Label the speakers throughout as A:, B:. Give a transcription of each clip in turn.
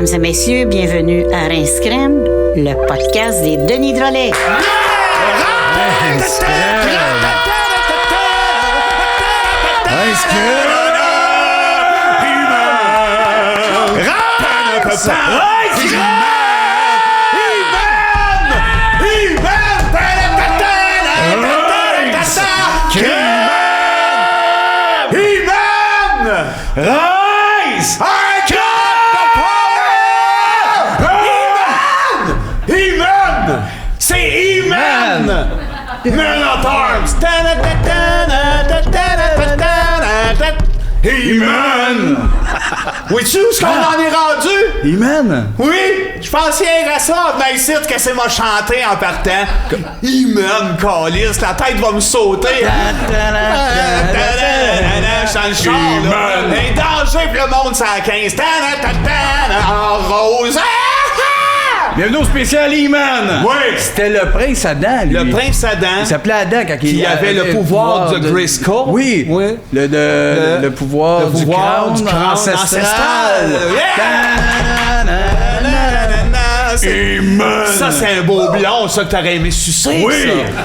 A: Mesdames et messieurs, bienvenue à Rince Crème, le podcast des Denis Drolet.
B: Rince Crème! Rince Crème! Rise!
C: He-Man! C'est He-Man! Man of Arms! He-Man! Oui-tu où est-ce qu'on en est rendu?
B: He-Man!
C: Oui! Je pensais à ça, mais ici, que c'est m'a chanté en partant. He-Man, câlisse, la tête va me sauter. Je suis dans le char, là. Un danger pour le monde, c'est à 15. En rose.
B: Bienvenue au spécial He-Man!
C: Oui!
B: C'était le prince Adam, lui.
C: Le prince Adam.
B: Il s'appelait Adam quand
C: Qui avait le pouvoir de Grayskull.
B: Oui!
C: Oui.
B: Le pouvoir du crâne ancestral. He-Man!
C: Ça, c'est un beau blond, ça, que t'aurais aimé sucer.
B: Oui!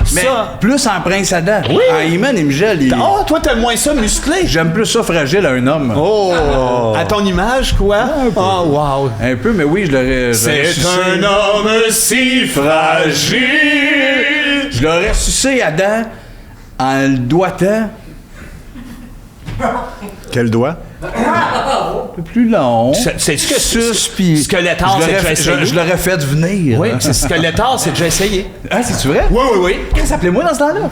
C: Ça.
B: Mais
C: Ça.
B: plus en prince Adam.
C: Oui.
B: En He-Man, il me gèle.
C: Oh, toi, t'aimes moins ça musclé.
B: J'aime plus ça fragile à un homme.
C: Oh! À ton image, quoi? Oh, wow!
B: Un peu, mais oui, je l'aurais
C: C'est
B: sucé.
C: un homme si fragile!
B: Je l'aurais sucé Adam en le doigtant.
D: Quel doigt?
B: Un peu plus long.
C: C'est ce que
B: Sus, puis
C: Skeletor,
B: je
C: c'est
B: l'aurais
C: déjà
B: fait-
C: essayé.
B: je l'aurais fait venir.
C: Oui, c'est Skeletor, c'est déjà essayé.
B: Ah, c'est-tu vrai?
C: Oui, oui, oui.
B: Qu'est-ce que ça s'appelait moi dans ce temps-là?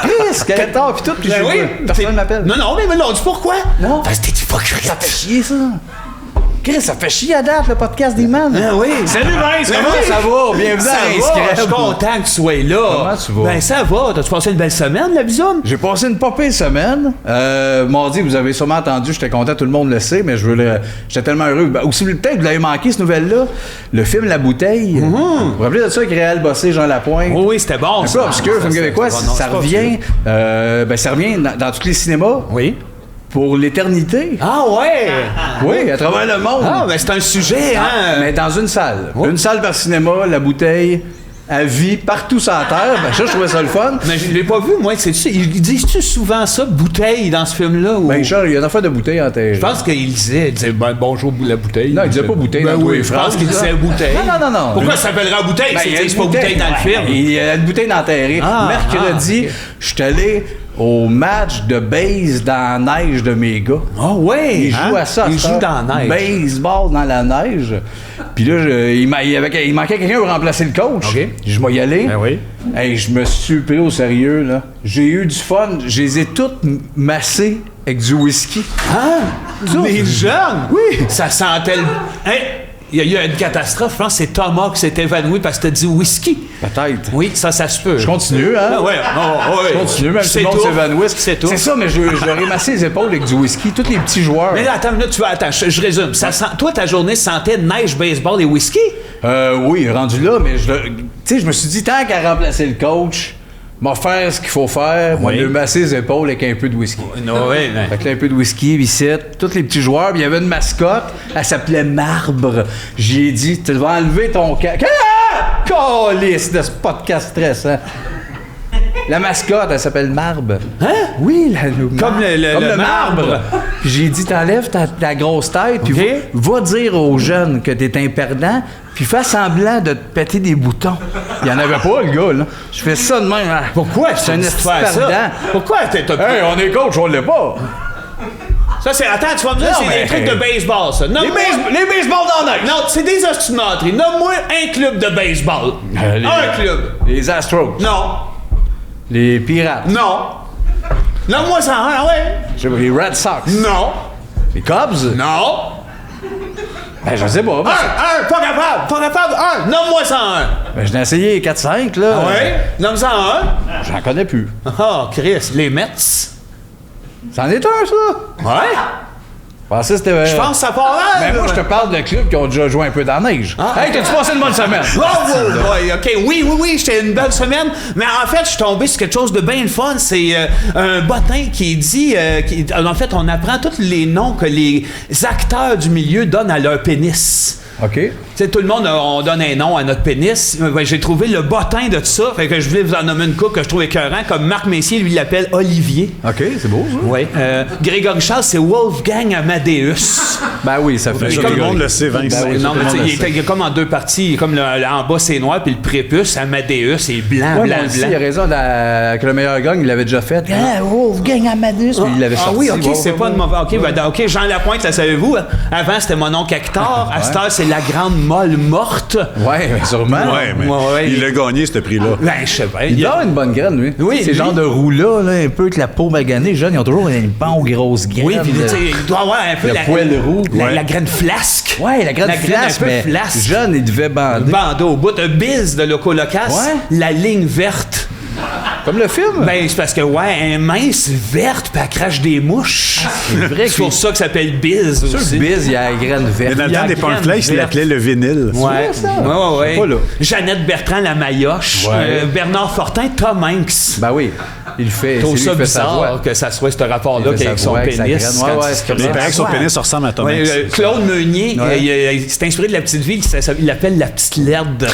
B: Chris, Skeletor pis tout, pis
C: Ben oui.
B: personne m'appelle.
C: Non, non, mais non, dis pourquoi?
B: Non.
C: Parce que t'es hypocrite.
B: Ça fait chier, ça. Chris, ça fait chier à date, le podcast des man.
C: Ah oui.
B: Salut, Vince,
C: Ben
B: comment
C: oui.
B: ça va? Bienvenue
C: Ça
B: à Rince
C: va,
B: Crème.
C: je suis content que tu sois là.
B: Comment tu vas?
C: Ben ça va. T'as-tu passé une belle semaine, la bisoune?
B: J'ai passé une pas pire semaine. Mardi, vous avez sûrement entendu, j'étais content, tout le monde le sait, mais j'étais tellement heureux. Ben, aussi, peut-être que vous l'avez manqué, cette nouvelle-là. Le film La Bouteille. Vous vous rappelez de ça avec Réal Bossé, Jean Lapointe?
C: Oui, oui, c'était bon.
B: Un peu obscur, film québécois. Ça revient, ça revient dans tous les cinémas
C: Oui.
B: pour l'éternité.
C: Ah ouais!
B: Oui, à travers le monde.
C: Ah, ben c'est un sujet, hein?
B: Mais dans une salle.
C: Ouais.
B: Une salle par cinéma, La Bouteille, à vie, partout sur la terre. Ben, ça, je trouvais ça le fun.
C: Mais je l'ai pas vu, moi. Ils disent-tu souvent ça, bouteille, dans ce film-là? Ou...
B: Ben, Charles, il y a une affaire de bouteille en terre.
C: je pense qu'il disait ben, bonjour, la bouteille.
B: Non, il disait pas bouteille
C: Ben
B: dans tous
C: oui,
B: les
C: je pense
B: phrases,
C: qu'il disait
B: là.
C: bouteille.
B: Non.
C: Pourquoi ça s'appellera bouteille?
B: Ben, il y a
C: C'est
B: une
C: pas bouteille dans le film.
B: Il y a une bouteille enterrée.
C: Ah,
B: Mercredi,
C: ok.
B: je suis allé au match de base dans la neige de mes gars.
C: Ah ouais!
B: Ils jouent à ça.
C: Ils jouent dans la neige.
B: Baseball dans la neige. Puis là, il manquait quelqu'un pour remplacer le coach.
C: OK.
B: Je vais y aller.
C: Ben oui.
B: Hey, je me suis pris au sérieux, là. J'ai eu du fun. Je les ai toutes massées avec du whisky.
C: Ah! Les jeunes? Oui! Ça sentait le... Hein? Il y a eu une catastrophe. Je pense que c'est Thomas qui s'est évanoui parce que t'as dit whisky.
B: Peut-être.
C: Oui, ça se peut.
B: Je continue, hein?
C: Ah ouais, ouais.
B: Je continue, même si le monde s'évanouit.
C: C'est tout.
B: C'est ça, mais je leur ai massé les épaules avec du whisky. Tous les petits joueurs.
C: Mais là, attends une minute, je résume. Toi, ta journée sentait neige, baseball et whisky?
B: Oui, rendu là, mais tu sais, je me suis dit, tant qu'à remplacer le coach, m'a faire ce qu'il faut faire, moi,
C: Oui.
B: lui masser les épaules avec un peu de whisky.
C: Non, oui.
B: Fait que là, un peu de whisky, ici, tous les petits joueurs, puis il y avait une mascotte, elle s'appelait Marbre. J'y ai dit, tu vas enlever ton casque. Ah! Calisse de ce podcast stressant. La mascotte, elle s'appelle Marbre.
C: Hein?
B: Oui,
C: Comme le marbre.
B: Puis j'ai dit, t'enlèves ta grosse tête, puis
C: OK.
B: va dire aux jeunes que t'es un perdant, puis fais semblant de te péter des boutons. Il y en avait pas, le gars, là. Je fais ça de même.
C: Pourquoi
B: C'est un
C: tu
B: esti
C: fais ça?
B: perdant.
C: Pourquoi t'as...
B: Hey, on est coach, on l'est pas.
C: Ça, c'est... Attends, tu vas me dire,
B: Non,
C: c'est
B: mais-
C: des trucs de baseball, ça.
B: Les baseballs dans la neige.
C: Non, c'est des ostimenteries. Nomme-moi un club de baseball. Un club.
B: Les Astros.
C: Non.
B: Les Pirates.
C: Non. Nomme-moi ça, hein, ouais.
B: Je sais pas, les Red Sox.
C: Non.
B: Les Cubs.
C: Non.
B: Ben, je sais pas. Ben,
C: Pas capable. Un. Nomme-moi ça, un.
B: ben, j'en ai essayé 4-5, là.
C: Ouais. Nomme ça un.
B: J'en connais plus.
C: Ah, Chris, les Mets.
B: C'en est un, ça.
C: Ouais.
B: Je
C: pense que ça part là.
B: Mais moi, je te parle de clubs qui ont déjà joué un peu dans la neige. Hey, t'as-tu passé une bonne semaine?
C: OK, oui, j'étais une belle semaine. Mais en fait, je suis tombé sur quelque chose de bien le fun. C'est un bottin qui dit... en fait, on apprend tous les noms que les acteurs du milieu donnent à leur pénis.
B: OK.
C: Tu sais, tout le monde, on donne un nom à notre pénis. J'ai trouvé le bottin de tout ça. Fait que je voulais vous en nommer une couple que je trouve écœurant. Comme Marc Messier, lui, il l'appelle Olivier.
B: OK, c'est beau, ça.
C: Oui. Grégory Charles, c'est Wolfgang Amadeus.
B: Ben oui, ça fait...
D: Tout le monde le sait, Vince.
C: Non, mais il est comme en deux parties. Il est comme en bas, c'est noir, puis le prépuce, Amadeus, est blanc,
B: Ouais,
C: blanc.
B: il a raison que le meilleur gang, il l'avait déjà fait. Wolfgang Amadeus. Puis il l'avait sorti.
C: Oui, OK, c'est pas de mauvais... OK, Jean Lapointe, là, savez-vous? Avant, c'était mon oncle Hector. À cette heure, c'est la grande molle morte.
B: Ouais, sûrement.
D: Ouais, mais il a gagné, ce prix-là.
C: Ben, je sais pas.
B: Il a une bonne graine, lui.
C: Oui,
B: ces
C: lui.
B: genres de roux-là, là, un peu avec la peau maganée. Jeunes, ils ont toujours une bonne grosse graine.
C: Oui, puis tu sais, il doit avoir un peu
B: le poil roux.
C: la graine flasque.
B: Ouais, la graine flasque,
C: un peu
B: mais
C: flasque.
B: jeune, il devait bander.
C: Bandeau au bout. Un Biz de Loco Locas.
B: Ouais.
C: La ligne verte.
B: Comme le film.
C: Ben, c'est parce que, elle est mince, verte, puis elle crache des mouches.
B: C'est vrai
C: C'est pour ça que ça s'appelle Biz
B: Sur
C: aussi.
B: le biz, il y a la graine verte.
D: Mais dans le
C: Il y a
D: temps des
C: la graine
D: pamphlets, il
C: verte.
D: l'appelait le vinyle.
C: Ouais.
B: ça?
C: Ouais.
B: Je suis pas là.
C: Jeannette Bertrand, la Maillotche.
B: Ouais.
C: Bernard Fortin, Tom Hanks.
B: Ben oui, il fait.
C: Je trouve
B: c'est
C: ça
B: lui qui fait sa
C: bizarre
B: voix.
C: que ça soit ce rapport-là
B: Il fait
C: avec
B: sa
C: son
B: voix, avec sa
C: pénis.
B: graine.
C: quand
B: Ouais,
C: il-
B: c'est comme
D: Mais
B: ça.
D: il paraît que son pénis ressemble à Tom
C: Ouais,
D: Hanks.
C: Claude Meunier,
B: Ouais.
C: il s'est inspiré de la petite ville, il l'appelle la petite laide.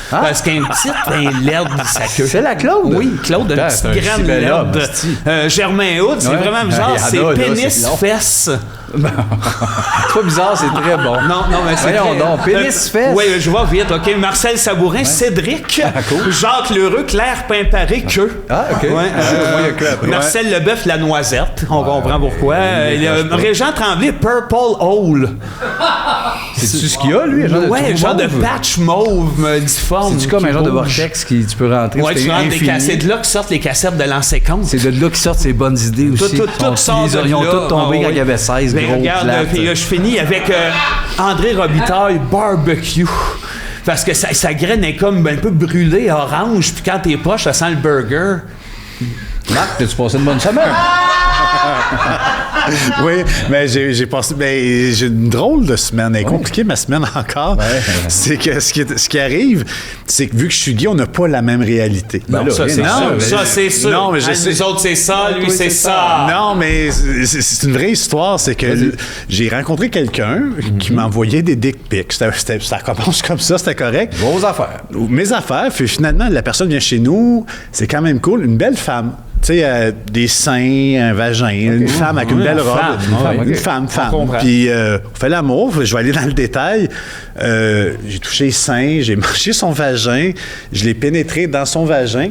C: Parce qu'un petit, un laide, sa queue.
B: C'est la Claude?
C: Oui, Claude, une
B: Putain,
C: petite
B: c'est un si
C: graine
B: bel homme,
C: laide.
B: hostie.
C: Germain Hood, c'est
B: Ouais.
C: vraiment bizarre,
B: Il y en
C: c'est
B: a, là, c'est long.
C: pénis-fesse.
B: C'est pas bizarre, c'est très bon.
C: Non, mais c'est
B: Voyons
C: très-
B: donc, pénis-fesse.
C: Oui, je vois vite, OK. Marcel Sabourin, Cédric,
B: cool.
C: Jacques Lheureux, Claire Pimparé, queue.
B: Ah, OK.
C: Ouais,
B: Moi, il y a que après.
C: Marcel Leboeuf, la noisette. On comprend pourquoi. Régent Tremblay, Purple Hole.
B: C'est-tu ce qu'il y a, lui?
C: Un genre de patch mauve difforme.
B: C'est-tu comme un
C: qui
B: genre de
C: bouge.
B: vortex qui tu peux rentrer?
C: Ouais, tu rentres des
B: infini.
C: cassettes. C'est de là que sortent les cassettes de l'an 50.
B: C'est de là qui sortent ces bonnes idées aussi.
C: Tout sort de
B: Ils ont
C: là.
B: tous tombé quand il y avait 16
C: Ben,
B: gros
C: regarde,
B: plates.
C: puis je finis avec André Robitaille, Barbecue. Parce que sa graine est comme un peu brûlée, orange, puis quand t'es proche, ça sent le burger.
B: Marc, t'as-tu passé une bonne semaine?
D: Oui, mais j'ai passé. Ben, j'ai une drôle de semaine. Elle est compliquée, ma semaine encore. C'est que ce qui arrive, c'est que vu que je suis gay, on n'a pas la même réalité.
B: Ben là,
C: ça, c'est
B: non,
C: sûr.
B: mais-
C: Ça, c'est sûr.
D: Non, mais je sais.
C: Nous autres, c'est ça. Lui, c'est
B: c'est
C: ça.
D: Non, mais c'est une vraie histoire. C'est que j'ai rencontré quelqu'un qui m'envoyait des dick pics. Ça commence comme ça, c'était correct.
B: Vos affaires.
D: Mes affaires, puis finalement, la personne vient chez nous, c'est quand même cool. Une belle femme. Tu sais, des seins, un vagin, une femme avec une belle robe. Une femme.
C: comprend.
D: Puis, on fait l'amour. Je vais aller dans le détail. J'ai touché les seins, j'ai marché son vagin, je l'ai pénétré dans son vagin.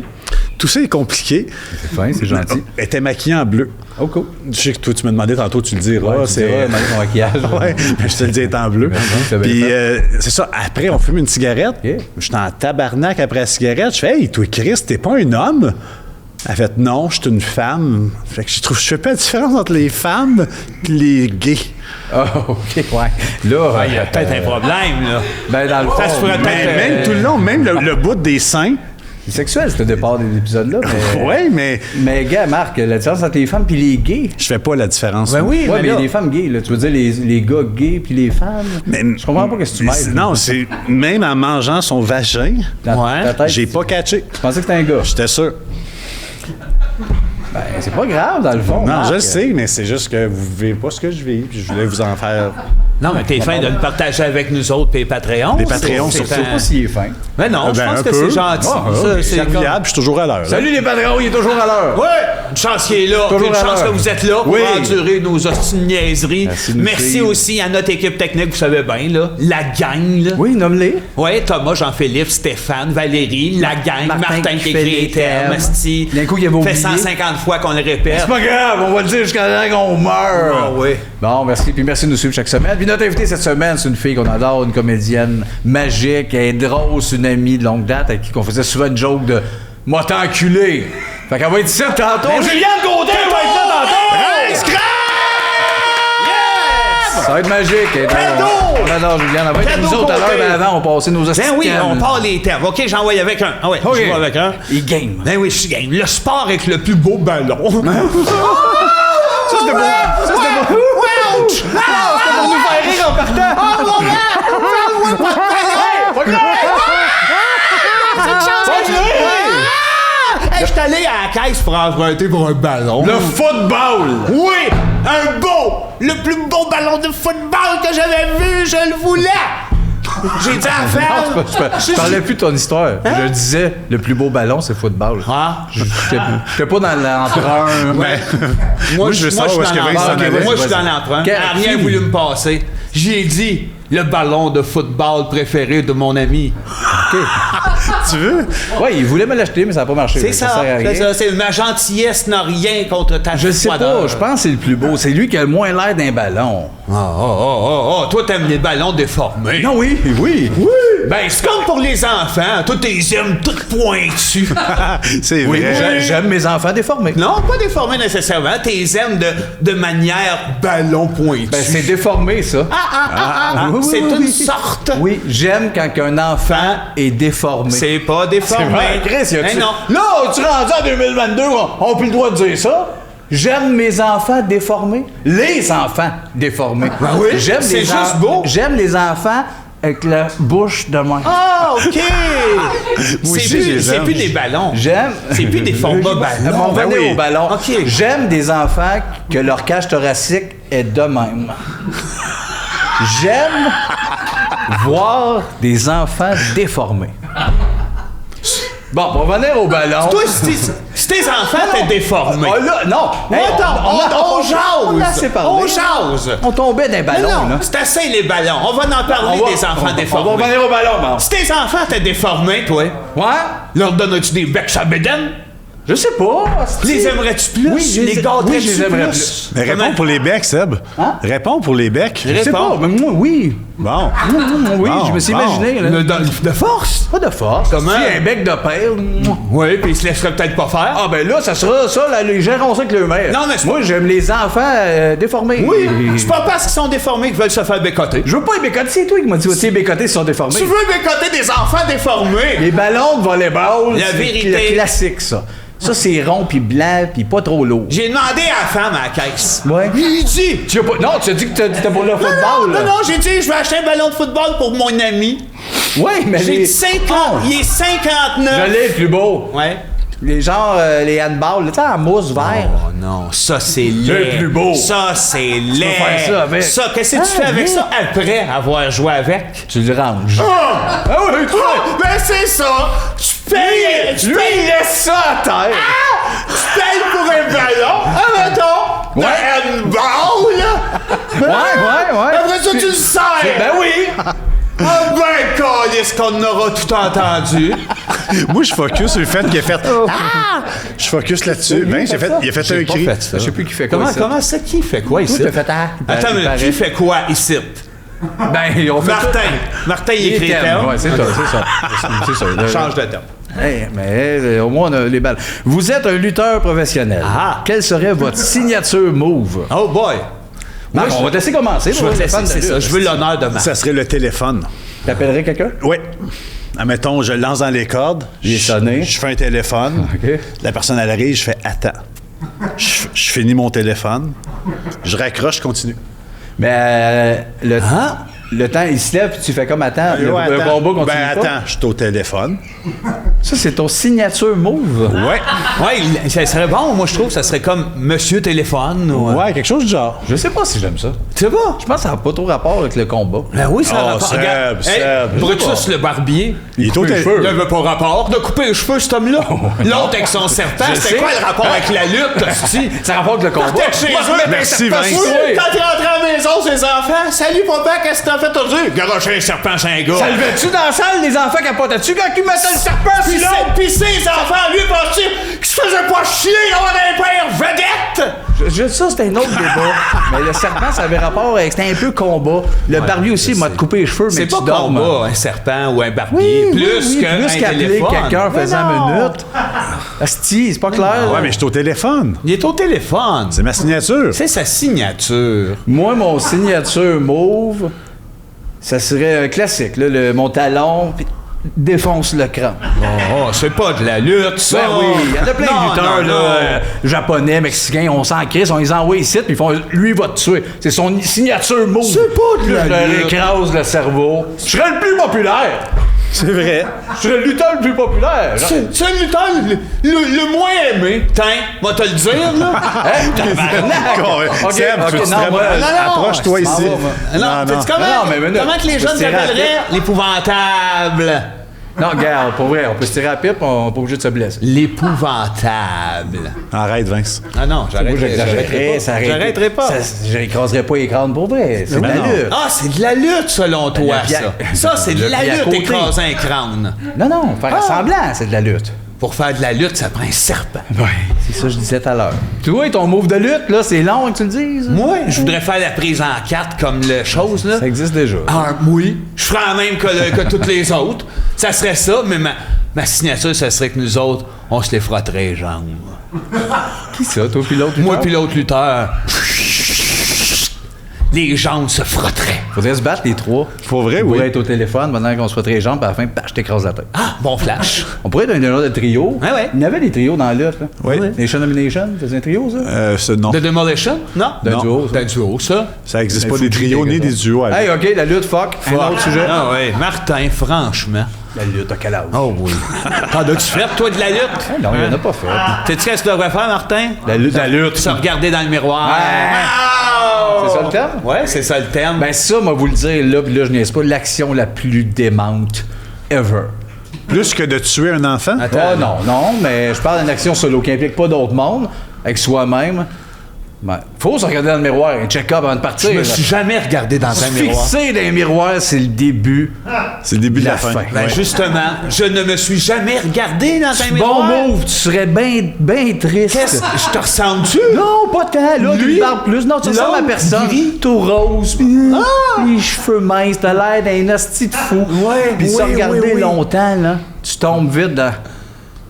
D: Tout ça est compliqué.
B: C'est fin, c'est gentil.
D: Elle était maquillée en bleu.
B: Oh, cool.
D: Je sais que toi, tu me demandais tantôt, tu le diras.
B: Ouais, c'est vrai, mon maquillage.
D: Ouais, mais je te le dis, elle est en bleu.
B: c'est bien
D: Puis,
B: fait.
D: c'est ça. Après, on fume une cigarette.
B: Yeah.
D: Je suis en tabarnak après la cigarette. Je fais, hey, toi, Chris, t'es pas un homme? Elle fait, non, je suis une femme. Fait que je fais pas la différence entre les femmes et les gays.
B: Oh, OK, ouais. Là,
C: Il y a peut-être un problème, là.
B: ben, dans le fond,
C: Ça se pourrait
D: Mais
C: peut-être.
D: même tout le long, même le bout des seins.
B: c'est sexuel, ce départ des épisodes-là. Mais,
D: Ouais, mais
B: mais gars, Marc, la différence entre les femmes et les gays.
D: je fais pas la différence.
C: Ben oui,
B: Ouais, mais il y a
C: là-
B: des femmes gays, là. Tu veux dire les gars gays puis les femmes?
D: Mais-
B: je comprends pas ce que tu mêles.
D: Non, c'est même en mangeant son vagin,
B: Dans
C: Ouais.
B: ta tête,
D: j'ai pas catché.
B: Tu pensais que c'était un gars?
D: J'étais sûr.
B: Ben, c'est pas grave, dans le fond.
D: Non,
B: Marc.
D: je le sais, mais c'est juste que vous vivez pas ce que je vis. Puis je voulais vous en faire.
C: Non, mais t'es fin de le partager avec nous autres, puis les Patreons.
D: Les Patreons,
C: C'est-
D: surtout.
B: Je sais pas s'il est fin.
C: Mais non, je
D: Ben,
C: pense
D: un
C: que
D: peu.
C: c'est gentil.
B: Ah,
C: Ça, c'est
D: Serviable,
C: comme-
D: je suis toujours à l'heure. là.
B: Salut les patrons, il est toujours à l'heure.
C: Ouais! Une chance qu'il est là.
B: Toujours
C: Puis une
B: à
C: chance
B: l'heure.
C: que vous êtes là pour
B: Oui.
C: endurer nos hosties de niaiseries.
B: Merci de nous
C: Merci
B: suivre.
C: aussi à notre équipe technique, vous savez bien, là. La gang, là.
B: Oui, nomme-les.
C: Ouais, Thomas, Jean-Philippe, Stéphane, Valérie, la gang,
B: Martin
C: Martin qui écrit les termes, asti.
B: D'un coup, il avait
C: Fait
B: oublié.
C: 150 fois qu'on le répète.
B: C'est pas grave, on va le dire jusqu'à temps qu'on meurt.
C: Ah oui.
B: Bon, merci. Puis merci de nous suivre chaque semaine. Puis notre invitée cette semaine, c'est une fille qu'on adore, une comédienne magique. Elle est drôle, c'est une amie de longue date avec qui on faisait souvent une joke de « Moi t'enculé ». Fait qu'elle va être ici tantôt. Juliane Gaudin va être là tantôt. Ça va être magique. Elle est drôle. On adore Juliane. Elle va être avec nous
C: Cadeau
B: autres à l'heure,
C: Gaudin.
B: mais avant, on passait nos astuces.
C: Ben oui, on part les termes. OK, j'envoie avec un. Ah ouais,
B: OK.
C: je vais avec un.
B: Il game.
C: Ben oui, je suis game. Le sport avec le plus beau ballon.
B: Ça, c'était beau. Ça, c'était beau.
C: Ouch! Ah!
B: C'est pour nous faire rire en partant!
C: Oh, mon gars! Parle-moi pas de ballon! Hey, je suis allé à la caisse pour emprunter pour un ballon.
B: Le football!
C: Oui! Un beau! Le plus beau ballon de football que j'avais vu, je le voulais! J'ai dit à la femme...
B: Je parlais plus de ton histoire. Je disais, le plus beau ballon, c'est football.
C: Ah?
B: J'étais pas dans l'emprunt.
C: Ouais.
D: Moi, je veux savoir où est-ce que Vince s'en allait.
C: Moi, je suis dans l'emprunt. Elle n'a rien voulu me passer. J'ai dit le ballon de football préféré de mon ami.
D: Tu veux?
B: Oui, il voulait me l'acheter, mais ça n'a pas marché.
C: C'est ça.
B: sert à rien.
C: C'est ça. C'est ma gentillesse n'a rien contre ta
B: Je sais
C: froideur.
B: pas, je pense que c'est le plus beau. C'est lui qui a le moins l'air d'un ballon.
C: Toi, t'aimes les ballons déformés.
B: Non, oui.
C: Ben, c'est comme pour les enfants. Toi, t'es aimes tout pointus.
D: C'est
B: Oui,
D: vrai.
B: j'aime mes enfants déformés.
C: Non, pas déformés nécessairement. T'es aimes de manière ballon pointu.
B: Ben, c'est déformé, ça. Oui,
C: c'est
B: oui,
C: une
B: oui.
C: sorte.
B: Oui, j'aime quand un enfant est déformé.
C: C'est pas déformé.
B: Chris,
C: Ben non.
B: Là, tu rendu en 2022, on n'a plus le droit de dire ça. J'aime mes enfants déformés. Les enfants déformés.
C: Ben oui,
B: J'aime
C: c'est
B: les
C: juste beau.
B: J'aime les enfants avec la bouche de moi.
C: Ah, OK!
D: aussi,
C: c'est
D: je les
C: plus,
D: aime.
C: des ballons.
B: J'aime.
C: C'est plus des formats ballons.
B: On va
D: Ben
B: venir
D: oui.
B: au ballon.
C: OK.
B: J'aime des enfants que leur cage thoracique est de même. J'aime voir des enfants déformés. Bon, pour revenir au ballon.
C: Toi, si tes enfants étaient déformés.
B: Oh là, non! Hey,
C: on jase.
B: On a assez parlé.
C: On jase.
B: On tombait d'un ballon,
C: non,
B: là.
C: c'est assez les ballons. On va en parler des enfants déformés.
B: On va revenir au ballon, bon.
C: Si tes enfants étaient déformés, toi,
B: Ouais?
C: leur donnes-tu des becs à bédaine?
B: Je sais pas.
C: Les aimerais-tu plus?
B: Oui, je les
C: gâterais-tu
B: je les aimerais plus.
D: Mais réponds pour les becs, Seb.
B: Hein?
D: Réponds pour les becs.
B: Je sais pas, mais moi, oui.
D: Bon.
B: Oui,
D: Bon,
B: je me suis
D: bon.
B: imaginé, là.
C: De force?
B: Pas de force.
C: Comment?
B: Si un bec de père.
C: Oui, puis ils se laisseraient peut-être pas faire.
B: Ah, ben là, ça sera ça, là, les gérons ça avec le maire.
C: Non, mais c'est
B: moi, j'aime les enfants déformés.
C: Oui, c'est pas parce qu'ils sont déformés qu'ils veulent se faire bécoter.
B: Je veux pas les bécoter, c'est toi qui m'as dit, les bécoter sont déformés.
C: Tu veux bécoter des enfants déformés?
B: Les ballons de volleyball,
C: La
B: c'est
C: vérité.
B: le classique, ça. Ça, c'est rond, puis blanc, puis pas trop lourd.
C: J'ai demandé à la femme à la caisse.
B: Ouais.
C: Il dit...
B: Tu as pas... Non, tu as dit que t'étais pour le football, là.
C: Non, j'ai dit, je vais acheter un ballon de football pour mon ami.
B: Ouais, mais
C: J'ai
B: les...
C: dit 50, il est 59.
B: Je l'ai le plus beau.
C: Ouais.
B: Les genres, les handballs, tu sais, en mousse vert.
C: Oh non, ça c'est laid.
B: Le plus beau.
C: Ça c'est laid.
B: faire ça avec.
C: Ça, qu'est-ce que tu fais avec ça après avoir joué avec?
B: Tu le ranges.
C: Ah oui, ben c'est ça. Tu payes.
B: Lui, il laisse ça à terre.
C: Tu payes pour un ballon. Mettons.
B: Ouais.
C: Un handball, là.
B: Ouais.
C: Après ça, tu le sers.
B: Ben oui.
C: Ah ben, câlisse qu'on aura tout entendu.
D: Moi, je focus sur le fait qu'il a fait. Je focus là-dessus. Ben, il a fait un cri.
B: Je sais plus qui fait quoi.
C: Comment ça, qui fait quoi ici?
B: Toi, t'as fait
C: Attends,
B: il
C: mais
B: paraît.
C: qui fait quoi ici?
B: Ben, on fait
C: Martin, il écrit
B: les thèmes. Ouais, c'est ça. C'est ça.
C: Change de terme.
B: Hey, mais au moins, on a les balles. Vous êtes un lutteur professionnel.
C: Ah.
B: Quelle serait votre signature move?
C: Oh boy.
B: Marc, on va te laisser commencer.
C: Je veux ça. Je veux l'honneur de Marc.
D: Ça serait le téléphone.
B: T'appellerais quelqu'un?
D: Oui. Admettons, je le lance dans les cordes.
B: Il est sonné.
D: Je fais un téléphone.
B: OK.
D: La personne, elle arrive, je fais attends. Je finis mon téléphone. Je raccroche, je continue.
B: Mais le temps, il se lève, puis tu fais comme attends. Le
D: Attends.
B: combat continue.
D: Ben
B: pas.
D: attends, je suis au téléphone.
B: Ça, c'est ton signature move.
D: Ouais.
C: Ouais, ça serait bon, moi je trouve, ça serait comme Monsieur Téléphone. Ou,
D: Ouais, quelque chose du genre.
B: Je sais pas si j'aime ça.
C: Tu sais pas?
B: Je pense que ça n'a pas trop rapport avec le combat.
C: Ben oui, ça a
D: Oh,
C: rapport.
D: Seb,
C: Regarde,
D: Seb, je sais
C: Brutus le barbier.
D: Il est au
B: les
D: téléphone.
B: cheveux.
C: Il avait pas rapport de couper les cheveux, cet homme-là. L'autre avec son serpent,
B: Je
C: c'était
B: sais.
C: quoi le rapport avec la lutte, hostie?
B: Ça rapporte avec le combat.
C: Partait de chez eux.
D: Merci,
C: Parce que
D: Vince.
C: oui, quand t'es rentré à la maison, ses enfants, salut papa, qu'est-ce que t'as fait aujourd'hui? Garocher un serpent, c'est un gars.
B: Ça levait-tu dans la salle, les enfants capotaient-tu quand ils mettaient le serpent
C: Puis
B: si long?
C: pis ses enfants, lui, pensait qu'il se faisait pas chier d'avoir un père vedette!
B: Ça, c'était un autre débat. Mais le serpent, ça avait rapport avec... C'était un peu combat. Le barbier aussi, il m'a coupé les cheveux, mais
C: C'est
B: tu
C: pas
B: dormes.
C: combat, un serpent ou un barbier. Plus
B: plus qu'appeler
C: téléphone.
B: quelqu'un
C: Mais
B: faisant
C: non.
B: minute. Asti, c'est pas clair.
D: Ouais, mais je suis au téléphone.
C: Il est au téléphone.
D: C'est ma signature.
C: C'est sa signature.
B: Moi, mon signature mauve, ça serait un classique, là, mon talon. Puis défonce le crâne.
C: Oh, c'est pas de la lutte, ça!
B: Ben oui, il y en a plein de lutteurs, là, japonais, mexicains, on s'en crisse, on les envoie ici, puis ils font « lui, il va te tuer ». C'est son signature move.
C: C'est pas de la
B: Je leur
C: lutte.
B: écrase le cerveau. Je serais le plus populaire.
D: C'est vrai.
B: Je serais le lutteur le plus populaire.
C: C'est le lutteur le moins aimé. Tiens, va te le dire, là.
B: Hein? Tabarnak!
D: Ok, Seb, tu veux-tu
B: non,
D: vraiment-
B: moi,
D: Approche-toi
B: je m'en
D: ici.
B: vais, moi.
C: Non, sais-tu comment,
B: Non, mais minute.
C: comment que les
B: Faut
C: jeunes
B: se tirer à la
C: s'appelleraient? L'épouvantable.
B: Non, regarde, pour vrai, on peut se tirer à la pipe, on n'est pas obligé de se blesser.
C: L'épouvantable.
D: Arrête, Vince.
C: Ah non,
B: Moi,
C: j'arrêterai pas. J'arrêterai pas.
B: Je n'écraserai pas les crânes pour vrai. C'est de la
D: non.
B: lutte.
C: Ah, c'est de la lutte, selon toi,
B: le pied-
C: ça. Ça, c'est de
B: le
C: la
B: pied à
C: lutte,
B: côté.
C: écraser un crâne.
B: Non, faire semblant, c'est de la lutte.
C: Pour faire de la lutte, ça prend un serpent.
B: Oui, c'est ça que je disais tout à l'heure. Tu vois, ton move de lutte, là, c'est long que tu le dises.
C: Moi, je voudrais faire la prise en 4 comme le chose, là.
B: Ça existe déjà.
C: Ah, oui. Je ferais la même que toutes les autres. Ça serait ça, mais ma signature, ça serait que nous autres, on se les frotterait les jambes.
B: Qui ça, toi puis l'autre?
C: Moi puis l'autre lutteur. Les jambes se frotteraient.
B: Faudrait se battre les trois.
D: Pour vrai,
B: On
D: oui.
B: pourrait être au téléphone pendant qu'on se frotterait les jambes, puis à la fin, je t'écrase la tête.
C: Ah, bon flash.
B: On pourrait être un genre de trio.
C: Ouais, ouais.
B: Il y avait des trios dans la lutte, là.
D: Oui.
B: Nation Domination, c'est un trio, ça?
D: Non.
C: The Demolition? Non?
B: D'un duo, ça.
C: D'un duo, ça.
D: Ça n'existe
B: Mais
D: pas
B: faut
D: des
B: que
D: trios
B: tu
D: ni
B: dises
D: des duos.
B: Hey, OK, la lutte, fuck. Un autre sujet.
C: Ah ouais. Martin, franchement.
B: La lutte, à quel âge?
C: Oh oui. T'en as-tu fait, toi, de la lutte?
B: Non, il n'y en a pas fait.
C: Sais-tu qu'est-ce que tu devrais faire, Martin?
B: La lutte.
C: Se regarder dans le miroir.
B: C'est ça le terme?
C: Ouais, c'est ça le terme.
B: Ben ça, moi, vous le dire, là, puis là, je niaise pas, l'action la plus démente ever.
D: Plus que de tuer un enfant?
B: Oh non, mais je parle d'une action solo qui implique pas d'autre monde, avec soi-même. Ben, faut se regarder dans le miroir, un check-up avant de partir.
C: je me
B: là.
C: suis jamais regardé dans un miroir.
B: Fixer dans un miroir, c'est le début.
D: C'est le début de la
B: La
D: fin.
B: fin.
C: Ben
D: Ouais.
C: justement, je ne me suis jamais regardé dans un miroir.
B: Bon move, tu serais bien triste.
C: Qu'est-ce que je te ressemble-tu?
B: Non, pas tant, là,
C: Lui?
B: tu parles plus. Non, tu ressembles à
C: L'autre,
B: personne.
C: gris?
B: Tout rose, pis les cheveux minces, t'as l'air d'un hostie de fou.
C: Ouais,
B: Puis ça,
C: oui,
B: regarder
C: oui, oui.
B: longtemps, là, tu tombes vite dans...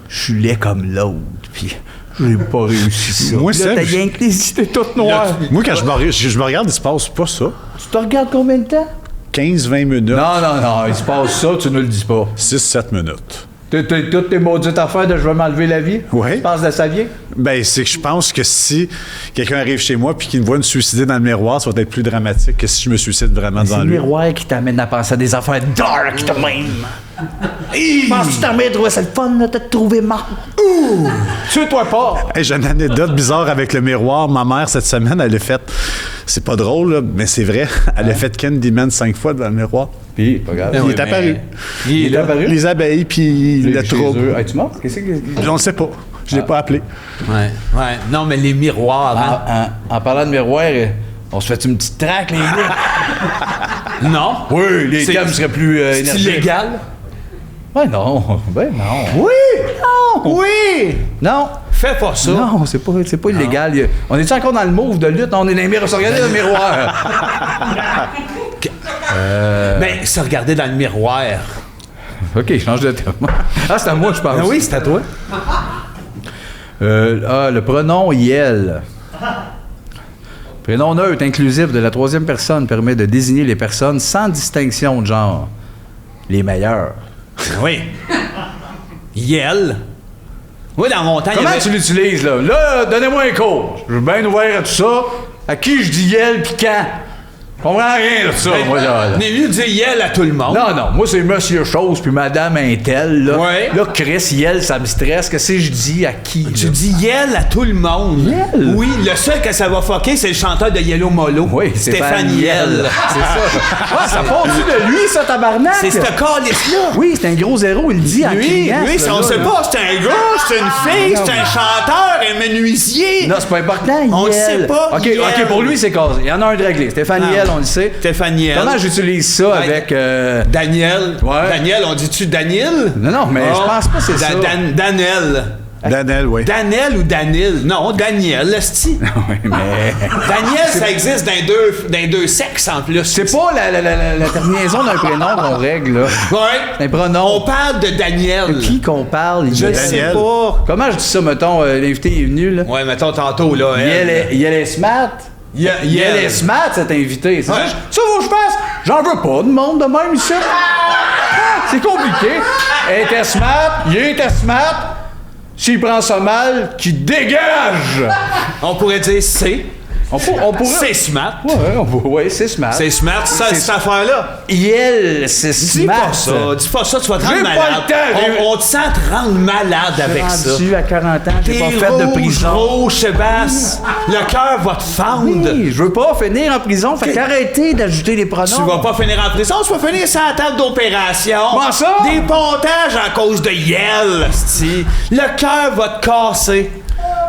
B: Je suis laid comme l'autre, puis j'ai pas réussi ça.
D: Moi,
B: Puis là,
D: Seb,
B: t'as rien que les idées toutes noires.
D: Moi, quand je me regarde, il se passe pas ça.
B: Tu te regardes combien de temps?
D: 15-20 minutes.
B: Non, il se passe ça, tu ne le dis pas.
D: 6-7 minutes.
B: Toutes tes maudites affaires de « je vais m'enlever la vie »,
D: Ouais.
B: tu penses de ça vient?
D: Ben, c'est que je pense que si quelqu'un arrive chez moi puis qu'il me voit me suicider dans le miroir, ça va être plus dramatique que si je me suicide vraiment
B: C'est
D: devant
B: le
D: lui.
B: miroir qui t'amène à penser à des affaires dark de même. Penses-tu t'aimerais trouver ça le fun, là, de te trouver mort? Ouh! Tue-toi pas!
D: Hey, j'ai une anecdote bizarre avec le miroir. Ma mère, cette semaine, elle a fait... C'est pas drôle, là, mais c'est vrai. Elle a fait Candyman 5 fois devant le miroir.
B: Puis, pas grave.
D: Il est apparu.
B: Il est apparu?
D: Les abeilles puis le trouble.
B: Es-tu mort? Qu'est-ce que...
D: Je ne sais pas. Je l'ai pas appelé.
C: Ouais. Non, mais les miroirs, hein?
B: En parlant de miroir, on se fait une petite traque, les gars?
C: Non.
B: Oui, les thèmes seraient plus
C: C'est
B: énergiques.
C: illégal?
B: Ben non.
C: Oui! Non! Oui!
B: Non.
C: Fais pas ça.
B: Non, c'est pas illégal. On est-tu encore dans le move de lutte? On est dans les miroirs. On se regarder dans le miroir.
C: Ben, se regarder dans le miroir.
B: OK, change de thème. Ah, c'est à moi, je pense.
C: Ah oui, c'est à toi.
B: Le pronom Yel. Prénom neutre inclusif de la troisième personne permet de désigner les personnes sans distinction de genre. Les meilleurs.
C: Oui. Yel. Oui, dans mon temps, il y
B: Comment
C: avait...
B: tu l'utilises, là? Là, donnez-moi un cours. Je suis bien ouvert à tout ça. À qui je dis Yel pis quand? Je comprends rien de ça, moi, là.
C: On est mieux de dire Yel à tout le monde.
B: Non, moi, c'est Monsieur Chose puis Madame Intel, là.
C: Ouais.
B: Là, Chris, Yel, ça me stresse. Qu'est-ce que je dis à qui?
C: Tu
B: là?
C: dis Yel à tout le monde.
B: Yel?
C: Oui, le seul que ça va fucker, c'est le chanteur de Yellow Molo.
B: Oui,
C: Stéphane Yel.
B: C'est ça. Ouais, ça part-tu de lui, ça, tabarnak?
C: C'est ce calice-là.
B: Oui, c'est un gros zéro, il le dit en
C: Lui,
B: criant.
C: lui,
B: ce
C: on
B: gars-là,
C: sait
B: là.
C: pas, c'est un gars, c'est une fille, c'est un chanteur, un menuisier.
B: Non, c'est pas important,
C: On le
B: Yel.
C: sait pas,
B: OK,
C: Yel.
B: OK, pour lui, c'est casé. Il y en a un de réglé. Stéphane
C: Ah.
B: Yel, on le sait.
C: Stéphane Yel.
B: Comment j'utilise ça
C: Ouais.
B: avec...
C: Daniel.
B: Ouais.
C: Daniel, on dit-tu Daniel?
B: Non, mais je pense pas que c'est ça.
C: Daniel.
D: Daniel, oui.
C: Daniel ou Danil? Non, Daniel, l'esti.
B: Oui, mais...
C: Daniel, ça existe dans deux sexes en plus.
B: C'est pas la terminaison d'un prénom qu'on règle, là.
C: Ouais.
B: C'est un pronom.
C: On parle de Daniel.
B: Qui qu'on parle?
C: Je le sais
D: Daniel.
C: pas.
B: Comment je dis ça, mettons, l'invité est venu, là?
C: Ouais, mettons tantôt, là.
B: Yel est smart. Yel est smart, cet invité. C'est
C: Ouais.
B: ça, faut que je fasse. J'en veux pas de monde de même ici. C'est compliqué. Elle était smart, il était smart. S'il prend ça mal, qu'il dégage!
C: On pourrait dire c'est.
B: On pourrait...
C: C'est smart.
B: Ouais, c'est smart.
C: C'est smart, ça,
B: C'est
C: cette affaire-là.
B: Elle, c'est
C: Dis
B: smart.
C: pas ça, dis pas ça, tu vas te
B: J'ai
C: rendre
B: pas
C: malade.
B: le temps,
C: On te sent te rendre malade avec ça.
B: Rendu à 40 ans, j'ai pas
C: T'es
B: fait de
C: rouge,
B: prison.
C: rouge, Sébastien. Le cœur va te fendre.
B: Oui, je veux pas finir en prison, fait qu'arrêtez d'ajouter les pronoms.
C: Tu vas pas finir en prison, tu vas finir sur la table d'opération.
B: Comment ça?
C: Des pontages à cause de Yel, c'ti. Le cœur va te casser.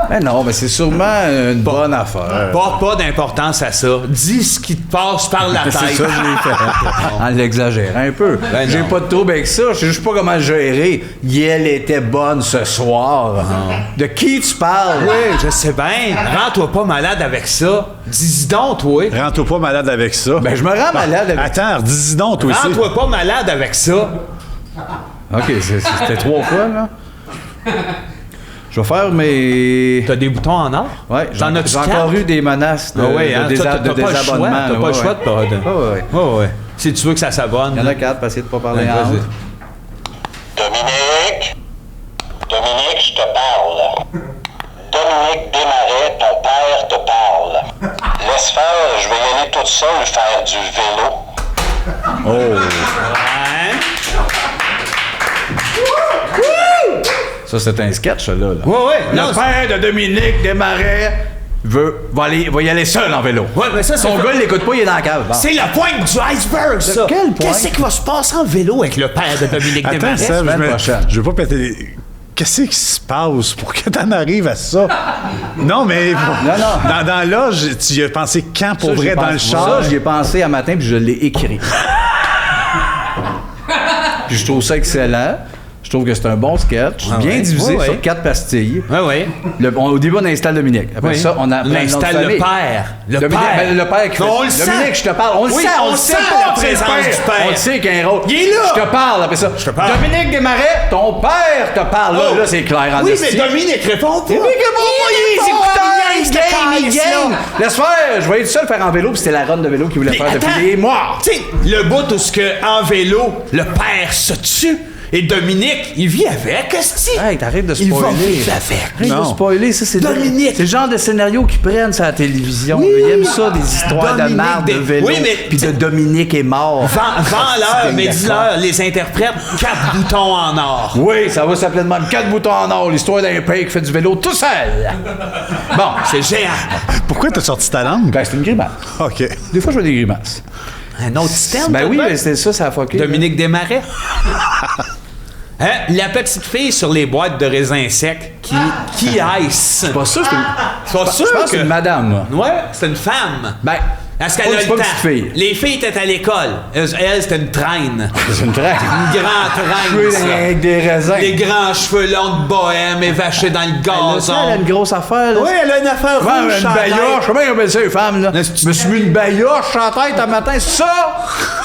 B: Mais non, mais c'est sûrement une bonne affaire.
C: Porte pas d'importance à ça. Dis ce qui te passe par la tête.
B: C'est ça que je l'ai fait. En l'exagérant un peu.
C: Ben
B: J'ai
C: non.
B: pas de trouble avec ça. Je sais juste pas comment gérer. Elle était bonne ce soir. De qui tu parles?
C: Oui, je sais bien. Rends-toi pas malade avec ça. Dis donc, toi.
D: Rends-toi pas malade avec ça.
B: Ben, je me rends malade avec ça.
D: Attends, dis donc, toi aussi.
C: Rends-toi pas malade avec ça.
B: OK, c'était 3 fois, là. Je vais faire mes...
C: T'as des boutons en or?
B: Ouais,
C: T'en as-tu
B: j'ai
C: quatre?
B: encore eu des menaces de,
C: Ah oui, hein?
B: de,
C: T'as pas le choix.
B: désabonnement.
C: T'as pas le choix de pas.
B: Ouais.
C: Ouais. Si tu veux que ça s'abonne.
B: Il y en a 4, passez de pas parler
C: Ouais,
B: en
C: vas-y.
B: haut.
E: Dominique, je te parle. Dominique Desmarais, ton père te parle. Laisse faire, je vais y aller toute seule faire du vélo.
C: Hein?
B: Ça, c'est un sketch, là.
C: Ouais.
B: Le
C: Non,
B: père de Dominique Desmarais va y aller seul en vélo.
C: Ouais, mais ça, c'est
B: Son gars, il l'écoute pas, il est dans la cave. Bon.
C: c'est la pointe du iceberg, ça.
B: quelle pointe?
C: Qu'est-ce qui va se passer en vélo avec le père de Dominique
D: Attends,
C: Desmarais?
D: Seb,
B: semaine prochaine.
D: je veux pas péter les... Qu'est-ce qui se passe pour que t'en arrives à ça? Non, mais
B: non.
D: Dans l'âge, tu y as pensé quand pour
B: Ça, j'y ai
D: vrai dans
B: pensé-
D: le char?
B: Ça, j'y ai pensé un matin, puis je l'ai écrit. Puis je trouve ça excellent. Je trouve que c'est un bon sketch,
C: Ah
B: bien
C: ouais.
B: divisé
C: Ouais,
B: sur
C: ouais.
B: 4 pastilles.
C: Ouais.
B: Au début, on installe Dominique. Après
C: Oui.
B: ça, on a
C: On installe le père. Le
B: Dominique,
C: père.
B: ben, le père qui fait...
C: On le sent.
B: Dominique, je te parle. On le
C: Oui,
B: sent,
C: on
B: le
C: sent
B: sait
C: la
B: pas,
C: présence du père.
B: On le sait qu'il y a un rôle.
C: Il est là.
B: Je te parle après ça.
C: te parle.
B: Dominique Desmarais, ton père te parle.
C: Oh.
B: Là, c'est clair en
C: Oui,
B: esti.
C: mais Dominique répond pas.
B: Dominique répond pas, il
C: répond,
B: est
C: il
B: game,
C: se calisse,
B: Laisse faire, je vais être seul faire en vélo, puis c'était la run de vélo qu'il voulait faire
C: Attends.
B: depuis des mois.
C: Tu sais, le bout où ce que en vélo, le père se tue et Dominique, il vit avec, qu'est-ce que
B: Hey, t'arrêtes de
C: Il va
B: spoiler.
C: vivre avec.
B: Arrête de
D: Non.
B: spoiler, ça c'est
C: Dominique.
B: c'est le genre de scénario qu'ils prennent sur la télévision.
C: Oui.
B: Ils aiment ça, des histoires
C: Dominique
B: de marde de
C: des-
B: vélo.
C: Oui, mais-
B: Puis de Dominique est mort.
C: Vends-leur, mais dis-leur, les interprètes, 4 boutons en or.
B: Oui, ça va s'appeler de même 4 boutons en or, l'histoire d'un père qui fait du vélo tout seul. Bon,
C: C'est géant.
D: Pourquoi t'as sorti ta langue?
B: ben c'est une grimace.
D: OK.
B: Des fois, je fais des grimaces.
C: Un autre système?
B: Ben oui,
C: toi,
B: mais c'était ça, ça a fucké.
C: Dominique Desmarais. Hein? La petite fille sur les boîtes de raisins secs qui ice.
B: C'est pas ça, c'est une...
C: C'est pas sûr
B: Je pense que
C: que...
B: c'est une madame, moi.
C: Ouais, c'est une femme.
B: Ben,
C: Est-ce
B: pas-
C: qu'elle a
B: c'est
C: le
B: pas
C: temps?
B: une petite fille.
C: Les filles étaient à l'école. Elle, c'était une traîne.
B: C'est une traîne.
C: Une grande traîne. ça.
B: Avec des raisins.
C: Les grands cheveux longs de bohème évachés dans le
B: Elle a
C: gazon.
B: une grosse affaire, là.
C: Oui, elle a une affaire
B: Ouais,
C: rouge.
B: une
C: sur la tête.
B: bailloche. Comment ils appellent ça, les femmes, là?
C: Mais
B: Je me suis mis une bailloche sur la tête un matin. Ça!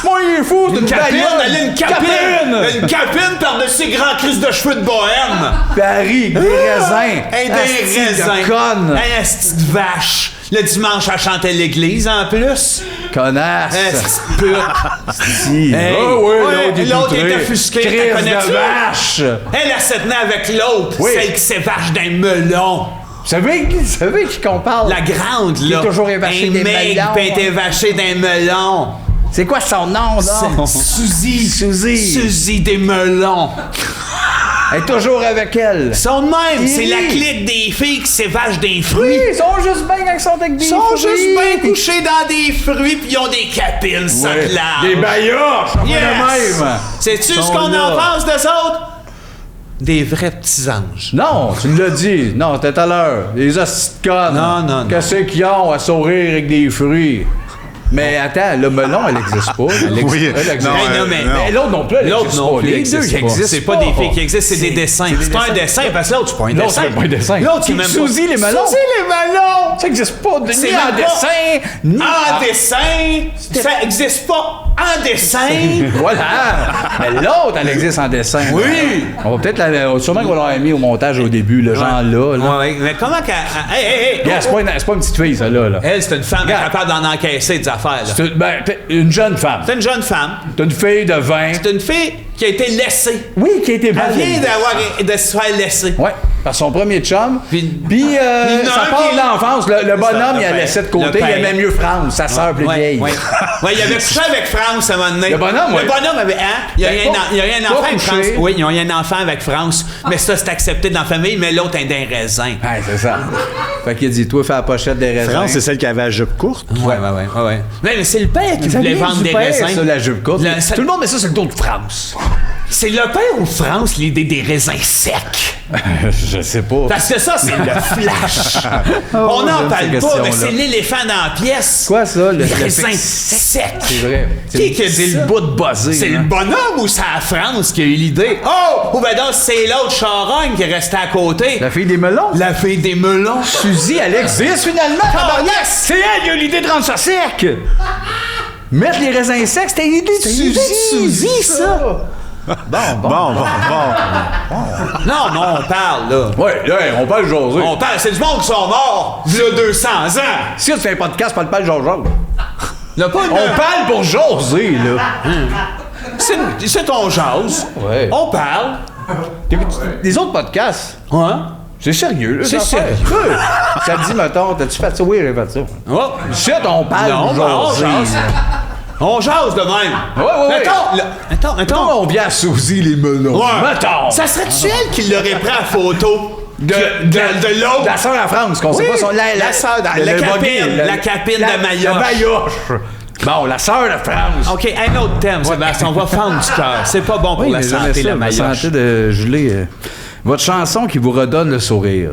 B: Moi, il est fou, c'est
C: Une
B: une
C: capine,
B: bailloche.
C: elle a une capine! Une capine par-dessus ses grands crises de cheveux de bohème!
B: Paris, des raisins.
C: Hey, des
B: Asti de
C: raisins!
B: conne.
C: Hey, asti de vache! Le dimanche, elle chantait l'église en plus!
B: Connasse.
C: Asti de pute!
B: Si.
C: Hey,
B: Oh, oui,
C: ouais, l'autre est offusqué,
B: Crise
C: t'as connais-tu?
B: de vache.
C: Elle, elle se tenait avec l'autre,
B: Oui.
C: celle qui s'évache d'un melon!
B: Vous savez qui qu'on parle?
C: La grande,
B: Qui
C: là!
B: est toujours évachée
C: un
B: des
C: mec
B: melons,
C: qui est évachée d'un melon!
B: C'est quoi son nom, là?
C: Suzy!
B: Suzy.
C: Suzy des melons!
B: Elle est toujours avec elle.
C: Ils sont de même, c'est
B: Oui.
C: la clique des filles qui s'évachent des fruits!
B: Oui, ils sont juste bien quand ils sont avec des
C: Ils sont
B: fruits.
C: juste bien couchés dans des fruits pis ils ont des capines sans
B: Ouais.
C: large.
B: Des bailloches, on fait
C: Yes!
B: le même.
C: Sais-tu
B: Ils
C: ce
B: sont
C: qu'on
B: là.
C: en pense d'eux autres? Des vrais petits anges.
B: Non, tu l'as dit. Non, c'était tout à l'heure. Les hosties de connes.
C: Non.
B: Qu'est-ce qu'ils ont à sourire avec des fruits? Mais attends, le melon, elle n'existe pas.
D: Oui.
B: Elle existe.
D: Non,
C: Hey, non, mais-
B: Mais l'autre non plus, elle
C: L'autre
B: existe
C: non
B: pas.
C: plus
B: Les deux,
C: existe
B: ils
C: pas.
B: existent
C: C'est pas des filles qui existent, c'est des dessins. C'est un dessin parce que l'autre, c'est pas un
B: L'autre,
C: dessin.
B: c'est pas un dessin.
C: L'autre, c'est même pas...
B: Suzy les melons.
C: Suzy les melons!
B: Ça n'existe pas
C: C'est
B: ni
C: même
B: en
C: pas-
B: dessin, ni
C: En dessin, ça existe pas. en dessin.
B: Voilà! Mais l'autre, elle existe en dessin.
C: Oui!
B: On va peut-être sûrement qu'on l'aurait mis au montage au début, le genre là.
C: Ouais, mais comment qu'elle... Hey!
B: Regarde, c'est pas une petite fille, ça, là.
C: Elle, c'est une femme
B: Regarde.
C: capable d'en encaisser des affaires, là.
B: Une jeune femme.
C: C'est une jeune femme.
B: C'est une fille de 20.
C: C'est une fille qui a été laissée.
B: Oui, qui a été
C: Elle
B: mal
C: vient
B: élevée.
C: de se faire laisser.
B: Ouais, par son premier chum. Puis
C: il y en a
B: ça
C: un
B: part
C: qui-
B: de l'enfance. Le bonhomme, il a
C: père.
B: laissé de
C: Le
B: côté. Il
C: père.
B: aimait mieux France, sa sœur plus vieille.
C: Ouais, il avait couché avec France à un moment donné.
B: Le bonhomme, ouais.
C: Le bonhomme avait... Hein? Il y a eu un enfant avec France.
B: couché.
C: Oui, ils ont eu un enfant avec France. Mais ça, c'est accepté dans la famille, mais l'autre est d'un raisin.
B: Ouais, c'est ça. Fait qu'il a dit, toi, fais la pochette des raisins.
D: France, c'est celle qui avait la jupe courte.
C: Ouais. Mais c'est le père qui voulait vendre des raisins.
B: Ça, la jupe courte.
C: Ça-
B: Tout le monde met ça sur le dos de France.
C: C'est le père ou France, l'idée des raisins secs?
B: Je sais pas.
C: Parce que ça, c'est le flash. On n'en
B: j'aime
C: parle
B: ces
C: pas,
B: questions-là.
C: mais c'est l'éléphant dans la pièce.
B: Quoi, ça?
C: Les raisins secs.
B: C'est vrai.
C: Qui a dit
B: C'est
C: ça?
B: le bout de buzzé.
C: C'est
B: hein.
C: le bonhomme ou c'est la France qui a eu l'idée? Oh! Ou ben donc, c'est l'autre charogne qui est resté à côté.
B: La fille des melons?
C: La fille des melons.
B: Suzy, elle existe finalement!
C: Oh,
B: tabarnak!
C: yes!
B: C'est elle qui a eu l'idée de rendre ça sec! Mettre les raisins secs, c'était une idée de Suzy, ça!
D: Bon.
C: Non, on parle, là.
B: Ouais, là, on parle José.
C: On parle, c'est du monde qui sont morts, v'là 200 ans.
B: Si tu fais un podcast, parle pas de Georges.
C: Là, pas une-
B: On parle pour José, là.
C: C'est ton jase.
B: Ouais.
C: On parle.
B: Les autres podcasts,
C: Ouais.
B: c'est sérieux, là.
C: C'est
B: ça fait.
C: sérieux.
B: Ouais. Ça te dit, mettons, t'as-tu fait ça? Oui, j'ai fait ça.
C: Oh.
B: Shit, on parle
C: Non,
B: de
C: ben, on
B: José.
C: jase. On jase de même.
B: Ouais.
C: Mettons.
B: Mettons, on vient à Suzy les melons.
C: Ouais.
B: Mettons.
C: Ça serait-tu elle qui l'aurait pris à photo
B: De
C: l'autre?
B: la sœur à France, qu'on
C: Oui,
B: sait pas son...
C: la sœur, la capine de Mayotte.
B: La Mayotte. Bon, la sœur de France.
C: OK, un autre thème, Sébastien. On va fendre du cœur. C'est pas bon pour la santé, la
B: La
C: Mayotte.
B: santé de Julie. Votre chanson qui vous redonne le sourire.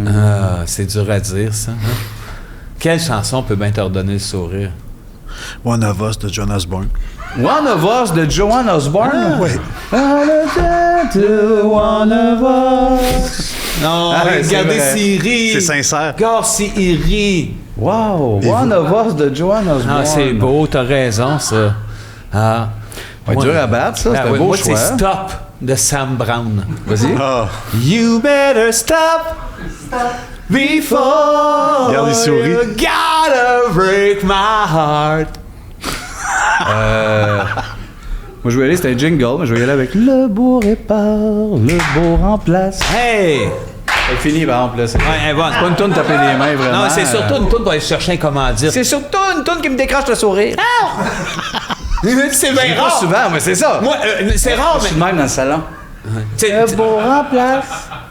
C: Ah, c'est dur à dire, ça. Hein? Quelle chanson peut bien te redonner le sourire?
D: One of Us de John Osborne.
B: One of Us de Joan Osborne.
D: Oui.
B: One of Us.
C: Non,
B: Ah, ouais,
C: regardez
B: c'est vrai.
C: Siri.
D: C'est sincère.
C: Regarde Siri.
B: Wow, One of Us de Joan Osborne.
C: Ah, c'est beau, t'as raison, ça. Ah.
B: Ouais, dur à battre, ça. C'est
C: Ah,
B: un
C: oui,
B: beau
C: moi,
B: choix.
C: c'est Stop de Sam Brown.
B: Vas-y.
D: Ah,
C: You better stop before
D: Regarde les souris.
C: you gotta break my heart.
B: Moi, je vais aller, c'était un jingle, mais je vais y aller avec Le beau répare, le beau remplace.
C: Hey!
B: C'est fini, par exemple, là. C'est
C: Ouais, elle est bonne.
B: pas une toune de taper des mains, vraiment.
C: Non, c'est surtout une toune pour aller chercher un commandite.
B: C'est surtout une toune qui me décroche le sourire.
C: C'est bien
B: Pas
C: rare.
B: souvent, mais c'est ça.
C: Moi, c'est rare,
B: Je suis
C: mais...
B: de même dans le salon.
C: t'sais,
B: Le beau remplace.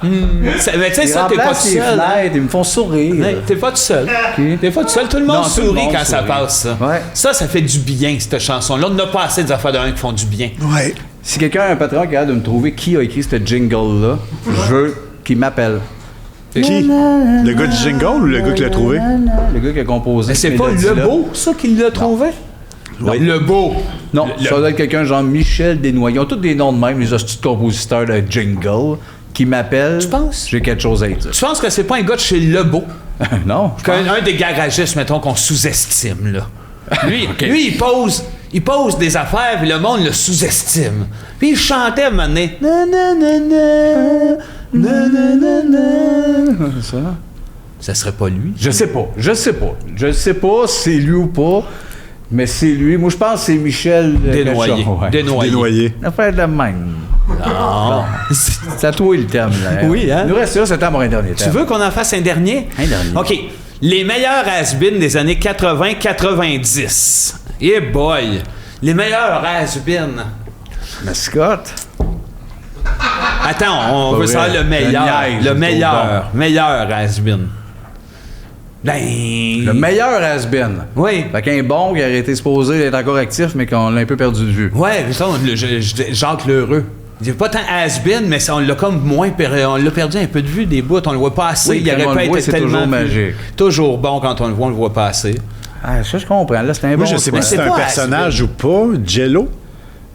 C: mais tu sais,
B: Ils
C: ça, t'es pas tout
B: remplacent les
C: seul.
B: fenêtres, ils me font sourire.
C: Hey, t'es pas tout seul.
B: Ok.
C: T'es pas tout seul. Tout le monde
B: Non, tout le
C: sourit
B: monde
C: quand ça
B: sourit.
C: passe, ça.
B: Ouais.
C: Ça fait du bien, cette chanson-là. On n'a pas assez des affaires de rien qui font du bien.
D: ouais.
B: Si quelqu'un a un patron qui a de me trouver qui a écrit ce jingle-là, je veux qu'il m'appelle.
D: Qui? Le gars du jingle ou le gars qui l'a trouvé?
B: Le gars qui a composé.
C: Mais c'est
B: cette
C: pas
B: mélodie-là.
C: Le Beau, ça, qui l'a trouvé?
D: Oui.
C: Le Beau.
B: Non, ça doit être quelqu'un genre Michel Desnoyers. Ils ont tous des noms de même, les hosties de compositeurs de jingle, qui m'appellent.
C: Tu penses?
B: J'ai quelque chose à dire.
C: Tu penses que c'est pas un gars de chez Le Beau?
B: Non.
C: Un des garagistes, mettons, qu'on sous-estime, là. Lui, lui il pose des affaires, puis le monde le sous-estime. Puis il chantait à un moment donné. Na, na, na, na, na, na, na, na.
B: Ça.
C: Ça serait pas lui?
B: Je sais pas. Je sais pas si c'est lui ou pas, mais c'est lui. Moi, je pense que c'est Michel
C: Desnoyers.
B: Gachon, ouais.
D: Dénoyé.
B: Affaire de même.
C: Non.
B: C'est à toi le thème, là.
C: Oui, hein?
B: Il nous reste là, c'était mon dernier
C: Tu
B: thème.
C: veux qu'on en fasse un dernier?
B: Un dernier.
C: OK. Les meilleurs has-been des années 80-90. Yeah boy! Les meilleurs has-been.
B: Mascotte.
C: Attends, on
B: Pas
C: veut
B: vrai.
C: savoir le meilleur.
B: niaise,
C: Le
B: c'est
C: meilleur. Meilleur has-been. Ben...
B: Le meilleur has-been.
C: Oui.
B: Fait qu'un bon qui a été supposé être encore actif, mais qu'on l'a un peu perdu de vue.
C: Ouais, mais ça, Jacques Lheureux. Il n'est pas tant has-been, mais on l'a comme moins on l'a perdu un peu de vue des bouts, on le voit pas assez.
B: Oui,
C: il
B: quand on
C: aurait pas
B: le voit,
C: été
B: c'est
C: tellement
B: toujours magique.
C: Toujours bon quand on le voit, on le voit pas assez.
B: Ah, ça, je comprends. Là, c'est un
D: Moi,
B: bon
D: je sais
B: choix.
D: pas si c'est
C: c'est
D: un
C: pas
D: personnage ou pas. Jello?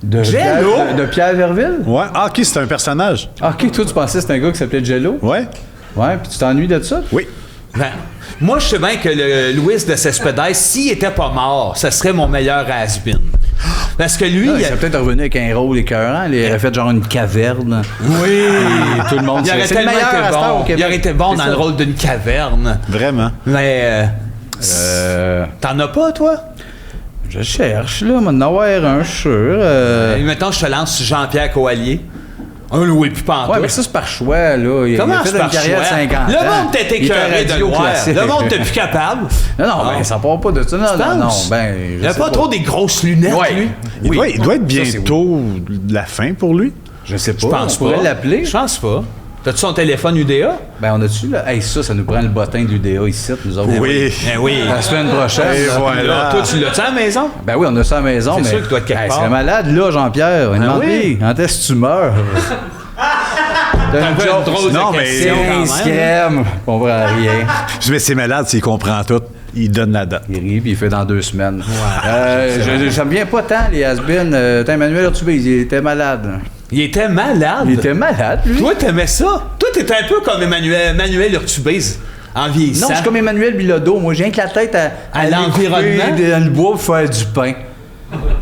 B: De
C: Jello?
B: Pierre, de Pierre Verville?
D: Ouais. Ah, OK, c'est un personnage.
B: Ah, OK, toi, tu pensais que c'était un gars qui s'appelait Jello?
D: Ouais?
B: Ouais, puis tu t'ennuies de ça?
D: Oui.
C: Ben, moi, je sais bien que le Louis de Cespedes, s'il était pas mort, ça serait mon meilleur has-been. Parce que lui,
B: Il serait peut-être revenu avec un rôle écœurant. Il aurait fait genre une caverne.
C: oui,
B: Et tout le monde
C: il aurait
B: c'est le
C: tellement
B: meilleur
C: été
B: à Star au
C: bon.
B: Québec.
C: Il aurait été bon
B: C'est
C: dans
B: ça.
C: le rôle d'une caverne.
D: Vraiment.
C: Mais t'en as pas, toi?
B: Je cherche, là. M'en avoir un, je suis sûr.
C: Et maintenant, je te lance Jean-Pierre Coallier. Un Louis puis pas en
B: Ouais,
C: tout.
B: mais ça, c'est par choix, là. Il
C: Comment
B: a fait
C: c'est par
B: une carrière
C: choix?
B: de 50 ans.
C: Le monde t'est
B: Il était
C: écœuré de le
B: radio
C: voir.
B: classique.
C: Le monde t'es plus capable.
B: Non, ben, ça part pas de ça. Non, non,
C: penses?
B: ben,
C: Il a pas trop des grosses lunettes,
B: Ouais.
C: lui.
D: Il doit être
B: Ça, c'est
D: bientôt la fin pour lui.
B: Je sais pas.
C: Je pense
B: on pourrait
C: pas.
B: l'appeler.
C: Je pense pas. T'as-tu son téléphone UDA?
B: Ben, on a-tu, là? Hey, ça nous prend le bottin de l'UDA ici, nous autres.
D: Oui.
C: Ben oui.
B: La semaine prochaine.
D: Et
B: là.
D: voilà.
C: Là, toi, tu l'as-tu à la maison?
B: Ben oui, on a ça à la maison,
C: C'est
B: mais.
C: sûr qu'il doit être quelque
B: Hey,
C: part.
B: serait malade, là, Jean-Pierre. Il demande,
C: oui.
B: hey, quand est-ce que tu meurs? T'as
C: T'as fait une drôle
D: Non,
C: de
D: mais
C: question, quand
B: 15
C: même.
B: crèmes. On comprend rien.
D: Mais c'est malade s'il comprend tout. Il donne la date.
B: Il rit, puis il fait dans 2 semaines. J'aime bien pas tant les has-been. Emmanuel Urtubise, il était malade.
C: Il était malade.
B: Il était malade, lui.
C: Toi, t'aimais ça? Toi, t'étais un peu comme Emmanuel Urtubise, en vieillissant.
B: Non, je suis comme Emmanuel Bilodeau. Moi, j'ai rien que la tête à
C: À l'environnement.
B: couper dans le bois pour faire du pain.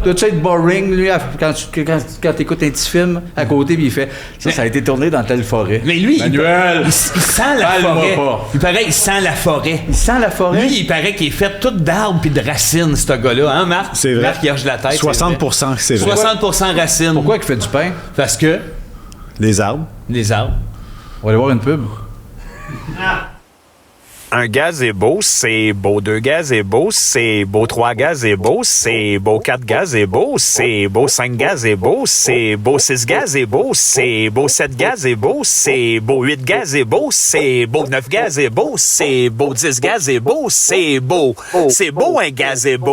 B: Dois-tu être boring, lui, quand tu écoutes un petit film à côté, puis il fait ça a été tourné dans telle forêt.
C: Mais lui,
B: Manuel,
C: il sent la
B: parle-moi
C: forêt.
B: pas.
C: Il paraît qu'il sent la forêt.
B: il sent la forêt.
C: Lui, il paraît qu'il est fait tout d'arbres puis de racines, ce gars-là. Hein, Marc?
D: C'est vrai.
C: Marc, il hoche la tête.
D: 60%, c'est vrai.
C: 60% racines.
B: Pourquoi il fait du pain?
C: Parce que
D: Les arbres.
C: les arbres.
B: On va aller voir une pub.
F: Un gazebo, c'est beau. 2 gazebos, c'est beau. 3 gazebos, c'est beau. 4 gazebos, c'est beau. 5 gazebos, c'est beau. 6 gazebos, c'est beau. 7 gazebos, c'est beau. 8 gazebos, c'est beau. 9 gazebos, c'est beau. 10 gazebos, c'est beau. C'est beau un gazebo.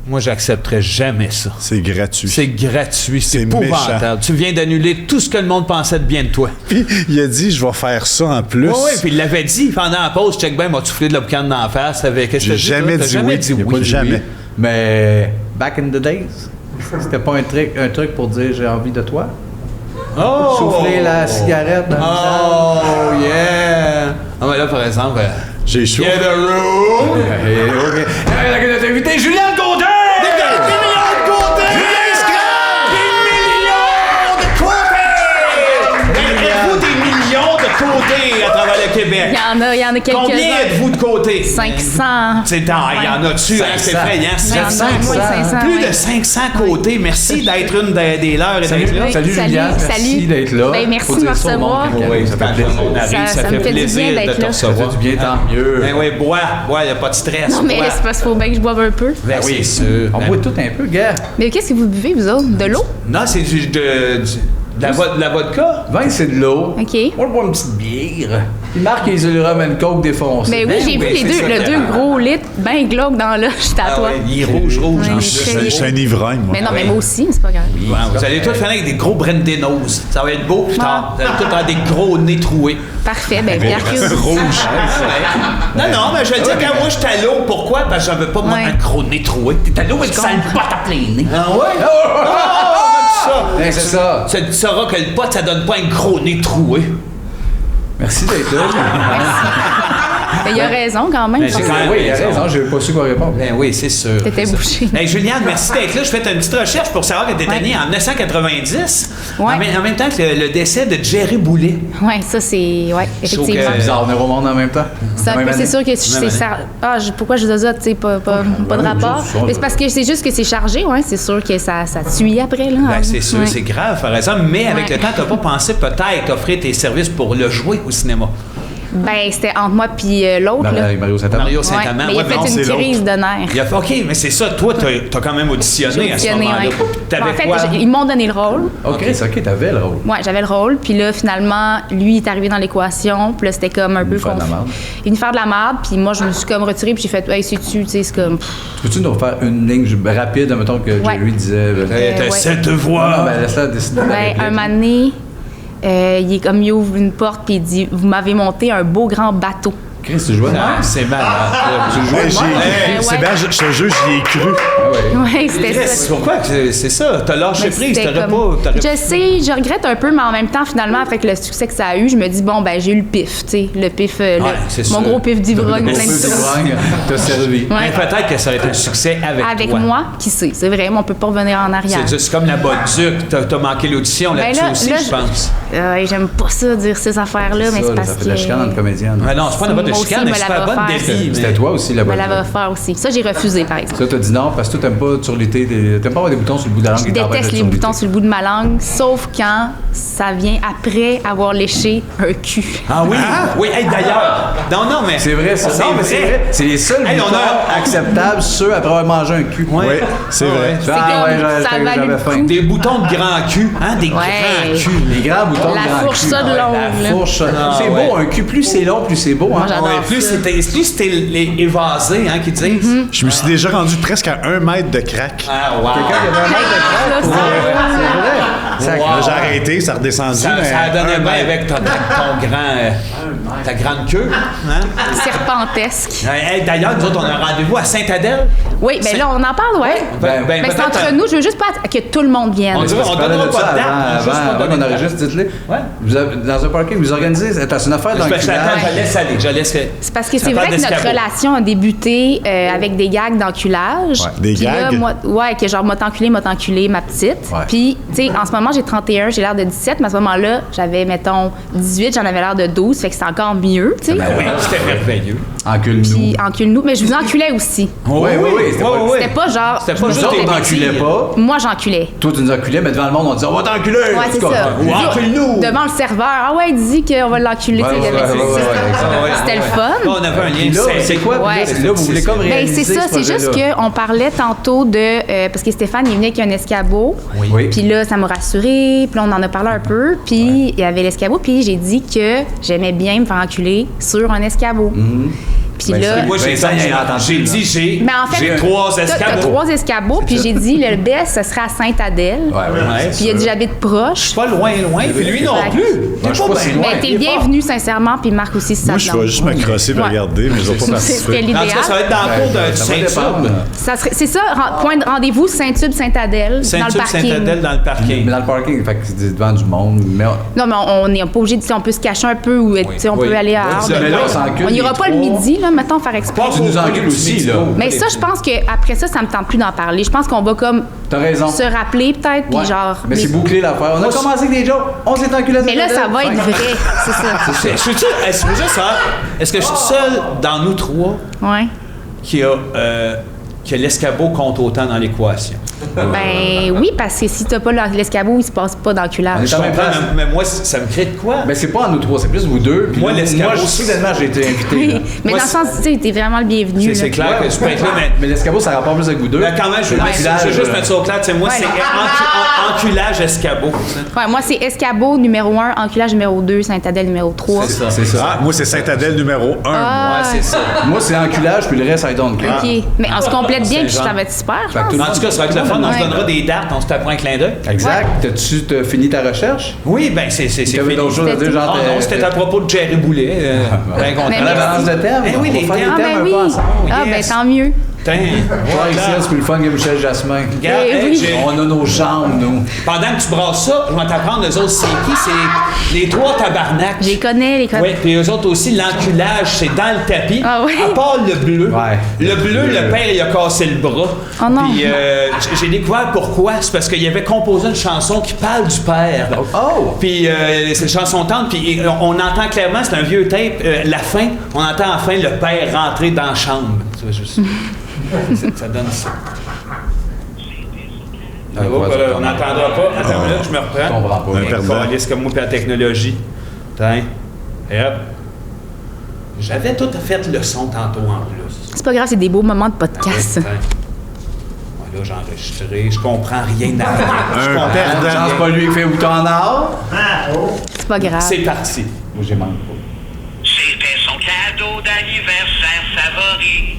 C: Moi, j'accepterais jamais ça.
D: C'est gratuit.
C: C'est gratuit, c'est
D: C'est
C: épouvantable. Tu viens d'annuler tout ce que le monde pensait de bien de toi.
D: Puis il a dit, je vais faire ça en plus.
C: Oui, puis il l'avait dit pendant la pause, check bien, m'a soufflé de la boucane d'en face. Qu'est-ce que
D: J'ai
C: t'as
D: jamais
C: toi? T'as
D: dit
C: jamais
D: oui.
C: dit
D: Il a
C: oui.
D: pas dit jamais.
B: Mais back in the days, c'était pas un truc pour dire j'ai envie de toi.
C: Oh!
B: Souffler la cigarette dans le visage.
C: Oh, yeah! Ah, mais là, par exemple,
D: J'ai chaud.
C: get a room!
B: Notre invité, Julien Gaudin!
C: Des millions de côtés! Êtes-vous des millions de côtés à travers le Québec?
G: Il y en a quelques-uns.
C: Combien êtes-vous de côtés?
G: 500.
C: C'est tard, il y en a dessus, hein, c'est
B: 500.
C: effrayant.
G: Il y en a,
C: 700.
G: oui, 500,
C: Plus
G: oui.
C: de 500 côtés. Merci d'être une des leurs et d'être là.
G: Oui,
B: Salut Julien, merci d'être là.
G: Ben, merci
B: Faut
G: de me
B: dire ça au monde
G: recevoir.
B: quand
C: Oui,
B: ça fait
C: quand
B: plaisir.
C: on arrive,
G: Ça
C: ça
G: me
C: fait
G: fait du bien
C: plaisir de
G: d'être
C: te
G: là.
B: Ça
C: recevoir.
B: fait du bien, tant mieux.
C: Ben oui, bois, il n'y a pas de stress.
G: Non, mais
C: bois.
G: c'est parce qu'il faut bien que je boive un peu.
C: Ben, c'est sûr.
B: On
C: Ben,
B: boit tout un peu, gars.
G: Mais qu'est-ce que vous buvez, vous autres? De l'eau?
C: Non, c'est de la vodka.
B: Vin, c'est de l'eau.
G: OK.
B: On va boire une petite bière. Il marque qu'ils ont le rum and coke défoncé.
G: Mais oui,
C: Ben
G: j'ai
C: oui,
G: vu les
C: c'est ça
G: le
C: qu'il y
G: 2
C: a.
G: gros litres, ben glauque dans l'âge, j'étais à
C: Ah
G: toi.
C: ouais, il est rouge en
G: Ouais,
C: plus.
G: je
D: Je suis un ivrogne, moi.
G: Mais non, mais moi aussi, mais c'est pas grave.
C: Ouais, vous allez tous finir avec des gros brandenos. Ça va être beau plus tard. Vous allez tous avoir des gros nez troués.
G: Parfait, ben bière que
D: Rouge.
C: Non, non, mais je le dis, quand moi je suis à l'eau, pourquoi? Parce que j'en veux pas, moi,
G: Ouais.
C: un gros nez troué. T'es à l'eau avec sale pote à plein nez. Ah ouais?
B: Ben, c'est ça.
C: Tu sauras que le pote, ça donne pas un gros nez troué.
B: Merci d'être là.
G: Mais il a raison quand même.
C: Ben, j'ai quand même
B: Oui, il a
C: raison.
B: raison, j'ai pas su quoi répondre.
C: Ben oui, c'est sûr.
G: T'étais bouché.
C: Hey, Juliane, merci d'être là. Je fais une petite recherche pour savoir que tu étais
G: Ouais.
C: née en 1990,
G: Ouais.
C: en même temps que le décès de Jerry Boulet.
G: Ouais, ça c'est. Ouais, effectivement.
C: que-
B: C'est bizarre, on est au monde en même temps.
G: C'est un
B: Même
G: peu-
B: année.
G: c'est sûr que c'est
C: année.
G: ça. Pourquoi je dis ça, tu sais, pas de rapport.
B: c'est ça,
G: Mais c'est parce que c'est juste que c'est chargé, ouais. C'est sûr que ça tue après, là.
C: Ben, c'est sûr,
G: Ouais.
C: c'est grave, par exemple. Mais avec
G: Ouais.
C: le temps, tu n'as pas pensé peut-être offrir tes services pour le jouer au cinéma.
G: Ben, c'était entre moi puis l'autre, là.
B: Mario Saint-Amand.
C: Mario
G: Ouais,
C: Saint-Amand.
G: mais il a
C: Ouais, non,
G: fait
C: c'est
G: une
C: l'autre.
G: crise de nerfs.
C: Il a fait, OK, mais c'est ça. Toi, t'as quand même auditionné à ce
G: Auditionné,
C: moment-là.
G: ouais.
C: T'avais
G: En fait,
C: quoi?
G: ils m'ont donné le rôle.
B: OK, c'est OK, t'avais le rôle.
G: Ouais, j'avais le rôle. Puis là, finalement, lui, il est arrivé dans l'équation. Puis là, c'était comme un peu
B: faire de la
G: confus.
B: merde.
G: Il venait faire de la merde. Puis moi, je me suis comme retirée. Puis j'ai fait, hey, c'est-tu, tu sais, c'est comme.
B: Peux-tu nous faire une ligne rapide, mettons que
G: Ouais.
B: Jerry disait.
C: T'as
G: ouais.
C: cette
B: Non,
C: voix.
B: ben laisse-la décider.
G: Ben, un moment donné, il est comme, il ouvre une porte. Puis il dit, vous m'avez monté un beau grand bateau.
B: Chris, tu jouais de même?
C: C'est malade.
B: Tu jouais de même?
D: C'est bien, je te jure, j'y ai cru.
G: Ouais, c'était
C: Chris,
G: ça.
C: pourquoi que c'est ça? T'as lâché
G: Mais
C: prise,
G: c'était
C: t'aurais
G: comme-
C: pas...
G: Je sais, je regrette un peu, mais en même temps, finalement, avec le succès que ça a eu, je me dis, bon, ben, j'ai eu le pif, tu sais, le pif,
C: c'est
G: mon
C: sûr.
G: gros pif d'ivrogne.
B: Le
G: plein de
B: gros
G: sauce.
B: d'ivrogne t'a servi.
G: Ouais.
C: Mais peut-être que ça aurait été un succès avec toi.
G: Moi, qui sait, c'est vrai, mais on peut pas revenir en arrière.
C: C'est comme la Bolduc. T'as manqué l'audition
G: Ben
C: là-dessus
G: là,
C: aussi,
G: là,
C: je pense.
G: J'aime pas ça, dire ces affaires-là, mais c'est
B: Ça, là,
G: parce
B: ça
G: que...
B: fait de la chicane entre comédiennes.
C: Mais non, c'est pas une bonne de
G: Moi aussi,
C: chicane, mais
G: me
C: c'est
G: la
C: pas
G: va
C: bonne
G: faire.
C: défi.
B: C'était toi aussi, la
G: Je me
B: bonne.
G: la va faire aussi. Ça, j'ai refusé, par exemple.
B: Ça, t'as dit non parce que toi, t'aimes pas surliter t'aimes pas avoir des boutons sur le bout de la langue
G: Je
B: qui t'empêchent
G: déteste
B: de
G: les
B: surliter.
G: boutons sur le bout de ma langue, sauf quand ça vient après avoir léché un cul.
C: Ah oui? Oui, hey, d'ailleurs. Non, mais.
B: C'est vrai, ça. Non, mais c'est vrai. C'est les seuls
C: Hey, on
B: boutons
C: a-
B: acceptables, ceux après avoir mangé un cul.
C: Ouais.
D: Oui, c'est vrai.
G: C'est comme ça valait
B: j'avais
G: le
B: faim.
G: coup.
C: Des boutons de grand cul, hein? Des grands culs.
B: Les grands boutons
G: La
B: de grand
G: fourche
B: cul.
G: ça de long,
B: La
G: là.
B: fourche.
C: Ah,
B: C'est
C: ouais.
B: beau, un cul. Plus c'est long, plus c'est beau.
G: Moi,
B: Hein?
G: j'adore
C: Ouais, plus
G: ça.
C: c'était évasé, hein, qu'ils disent.
D: Je me suis déjà rendu presque à 1 mètre de crack.
C: Ah, wow.
B: Quelqu'un qui avait un mec de
G: Ça,
B: c'est vrai.
C: Wow.
D: Là, j'ai arrêté, ça a redescendu.
C: Ça
D: mais
C: donnait
D: un
C: bien
D: mètre.
C: avec ta grande queue. Hein?
G: serpentesque.
C: Hey, d'ailleurs, nous autres, on a un rendez-vous à Sainte-Adèle.
G: Oui, ben là, on en parle, ouais.
C: Ben,
G: Mais c'est
C: peut-être,
G: entre nous, je veux juste pas que tout le monde vienne.
C: On dirait-
B: On
C: donnera
B: parlait de
C: pas
B: ça
C: de date,
B: avant,
C: juste pas
B: avant
C: donner
B: qu'on
C: de date.
B: enregistre, dites-le.
C: Ouais.
B: Dans un parking, vous organisez, c'est une affaire
C: Attends,
B: d'enculage.
C: je laisse aller. Je laisse.
G: C'est parce que
C: Ça
G: c'est
C: parle
G: vrai que notre
C: d'escabeau.
G: relation a débuté avec des gags d'enculage.
B: Ouais.
D: Des
G: Puis là,
D: gags?
G: moi, ouais, que genre, m'a t'enculé, ma petite.
B: Ouais.
G: Puis, tu sais, en ce moment, j'ai 31, j'ai l'air de 17, mais à ce moment-là, j'avais, mettons, 18, j'en avais l'air de 12, fait que c'est encore mieux, tu sais.
C: Ben oui, c'était merveilleux.
B: Encule-nous.
G: Puis, encule-nous. Mais je vous enculais aussi.
B: Oui, oui, oui. C'était pas-
G: C'était pas genre.
C: C'était
G: je
C: pas
G: me
C: juste
B: Nous autres,
C: des
B: on n'enculait
C: petits.
B: pas.
G: Moi, j'enculais.
B: Toi, tu nous enculais, mais devant le monde, on disait on va t'enculer.
G: Ouais, c'est ça.
B: Ou encule-nous.
G: Devant le serveur. Ah ouais, dis qu'on va l'enculer.
B: Ouais,
G: tu sais, il y
B: ouais,
G: avait-
B: ouais, ouais, ouais,
G: C'était le fun.
C: On avait un
B: Puis
C: lien
B: là,
C: de
B: c'est quoi? Puis
G: Ouais.
B: là, vous voulez comme
G: Ben,
B: réaliser
G: c'est ça,
B: ce
G: c'est juste
B: projet-là.
G: qu'on parlait tantôt de. Parce que Stéphane, il venait avec un escabeau.
B: Oui.
G: Puis là, ça m'a rassurée. Puis là, on en a parlé un peu. Puis il y avait l'escabeau. Puis j'ai dit que j'aimais bien me faire enculer sur un escabeau. Puis
B: Ben,
G: là.
B: c'est-
C: Moi, j'ai
B: Vincent, il a entendu, là.
C: dit,
G: Mais en fait,
C: j'ai 3
G: t'as
C: escabeaux.
G: 3 escabeaux. Puis j'ai dit, le best, ce serait à Sainte-Adèle.
B: Ouais, ouais.
C: Ouais.
G: Puis il a dit, j'habite proche.
C: Pas loin. Puis lui non
G: Exact.
C: plus.
B: je suis pas si loin.
G: Mais t'es bienvenu, sincèrement. Puis Marc aussi, si ça
D: Moi,
G: te
D: je
G: tente.
D: vais juste me crosser et
G: Ouais.
D: regarder, mais je vais pas
G: C'était
D: participer.
C: En tout cas,
G: l'idéal.
C: ça va être dans le cours de
B: Ça va
C: Saint-Tube.
B: dépendre.
G: C'est ça, point de rendez-vous, Saint-Tube-Sainte-Adèle, dans le
C: Saint-Tube,
G: parking.
C: Sainte-Adèle dans le parking.
B: Mais dans le parking, fait que c'est devant du monde. Mais
G: Non, mais on n'est pas obligé de dire, on peut se cacher un peu ou tu sais, on
C: Oui.
G: peut aller à
C: Oui,
G: Arles.
C: ça, mais
B: là, on s'encule
G: On n'ira
B: les
G: pas le
B: trois.
G: midi, là, mettons, faire exprès.
B: Tu nous encules aussi, là.
G: Mais ça, je pense qu'après ça, ça me tente plus d'en parler. Je pense qu'on va comme
B: T'as raison.
G: se rappeler peut-être, puis
B: Ouais.
G: genre.
B: Mais c'est bouclé l'affaire. On a commencé avec des jokes. On s'est enculé.
G: Mais là, ça va être vrai, c'est ça.
C: Je suis-tu- est-ce que juste ça, est-ce que je suis seul dans nous trois
G: Ouais.
C: qui a que l'escabeau compte autant dans l'équation?
G: Ben oui, parce que si t'as pas l'escabeau, il se passe pas
B: On
G: d'enculage.
B: est
C: Je
B: en même
C: comprends,
B: place.
C: mais moi, ça me crée de quoi?
B: Mais c'est pas à nous trois, c'est plus vous deux. Puis
C: Moi,
B: là,
C: l'escabeau,
B: moi,
C: c'est-
B: soudainement, j'ai été invité.
G: Oui,
B: là.
G: mais
C: Moi,
G: dans le sens, tu sais, t'es vraiment le bienvenu.
C: C'est
G: là.
C: clair que je peux être là,
B: Mais l'escabeau, ça rapporte plus avec vous deux.
C: mais quand même, je veux juste mettre ça au clair. Tu sais, moi,
G: Ouais.
C: c'est enculage escabeau. tu sais.
G: Ouais, moi, c'est escabeau numéro 1, enculage numéro 2, Sainte-Adèle numéro 3.
C: C'est ça.
B: C'est ça.
D: Ah, moi, c'est Sainte-Adèle numéro 1.
G: Ah,
C: Ouais, c'est ça.
B: Moi, c'est enculage, puis le reste, I don't care.
G: OK. Mais on se complète bien, puis
C: Saint-Jean.
G: ça va être super, je
B: Fait que
G: pense.
B: tout le
C: En tout cas, ça va être le fun. On se
G: Ouais.
C: donnera des dates, on se tapera un clin d'œil.
B: Exact. T'as fini ta recherche?
C: Oui, ben c'est
B: T'avais
C: fini.
B: d'autres choses à dire, genre.
C: Ah non, c'était à propos de Jerry Boulet. Ben content.
G: Mais
B: La
G: merci.
B: balance de thème.
C: Eh oui,
B: on
C: les
B: va faire
C: thèmes.
G: Ah,
B: des thèmes
G: ben
B: un
G: oui.
B: peu ensemble.
G: Ah, ben
C: yes.
G: tant mieux.
C: Putain,
B: Pierre
C: voilà.
B: Ici, c'est plus le fun que Michel Jasmin.
C: Regarde,
G: Eh
C: hey,
G: oui.
B: On a nos jambes, nous.
C: pendant que tu brasses ça, je vais t'apprendre eux autres c'est qui. C'est les trois tabarnaks.
G: Je les connais, les connais.
C: Oui, puis eux autres aussi, l'enculage, c'est dans le tapis.
G: Ah oui?
C: À part le bleu.
B: Ouais.
C: Le bleu, le père, il a cassé le bras.
G: Oh non.
C: Puis j'ai découvert pourquoi. C'est parce qu'il avait composé une chanson qui parle du père.
B: Oh!
C: Puis c'est une chanson tendre, puis on entend clairement, c'est un vieux tape, la fin, on entend enfin le père rentrer dans la chambre. Tu vois, juste. Ça donne ça.
B: Ah,
C: Voilà, on n'entendra pas. Attends, là, je me
B: Je
C: reprends.
B: comprends pas.
D: Un perdant.
C: Calisse comme moi puis la technologie. Tiens. Et hop. J'avais tout fait le son tantôt en plus.
G: C'est pas grave, c'est des beaux moments de podcast.
C: Tiens. Là, j'ai enregistré. Je comprends rien à rien. Je
D: Un
C: comprends
D: perdant.
C: rien.
B: Chance pas lui qui fait bouton en or.
G: C'est pas grave.
C: C'est parti.
B: Moi, j'ai manqué pas.
E: C'était son cadeau d'anniversaire favori.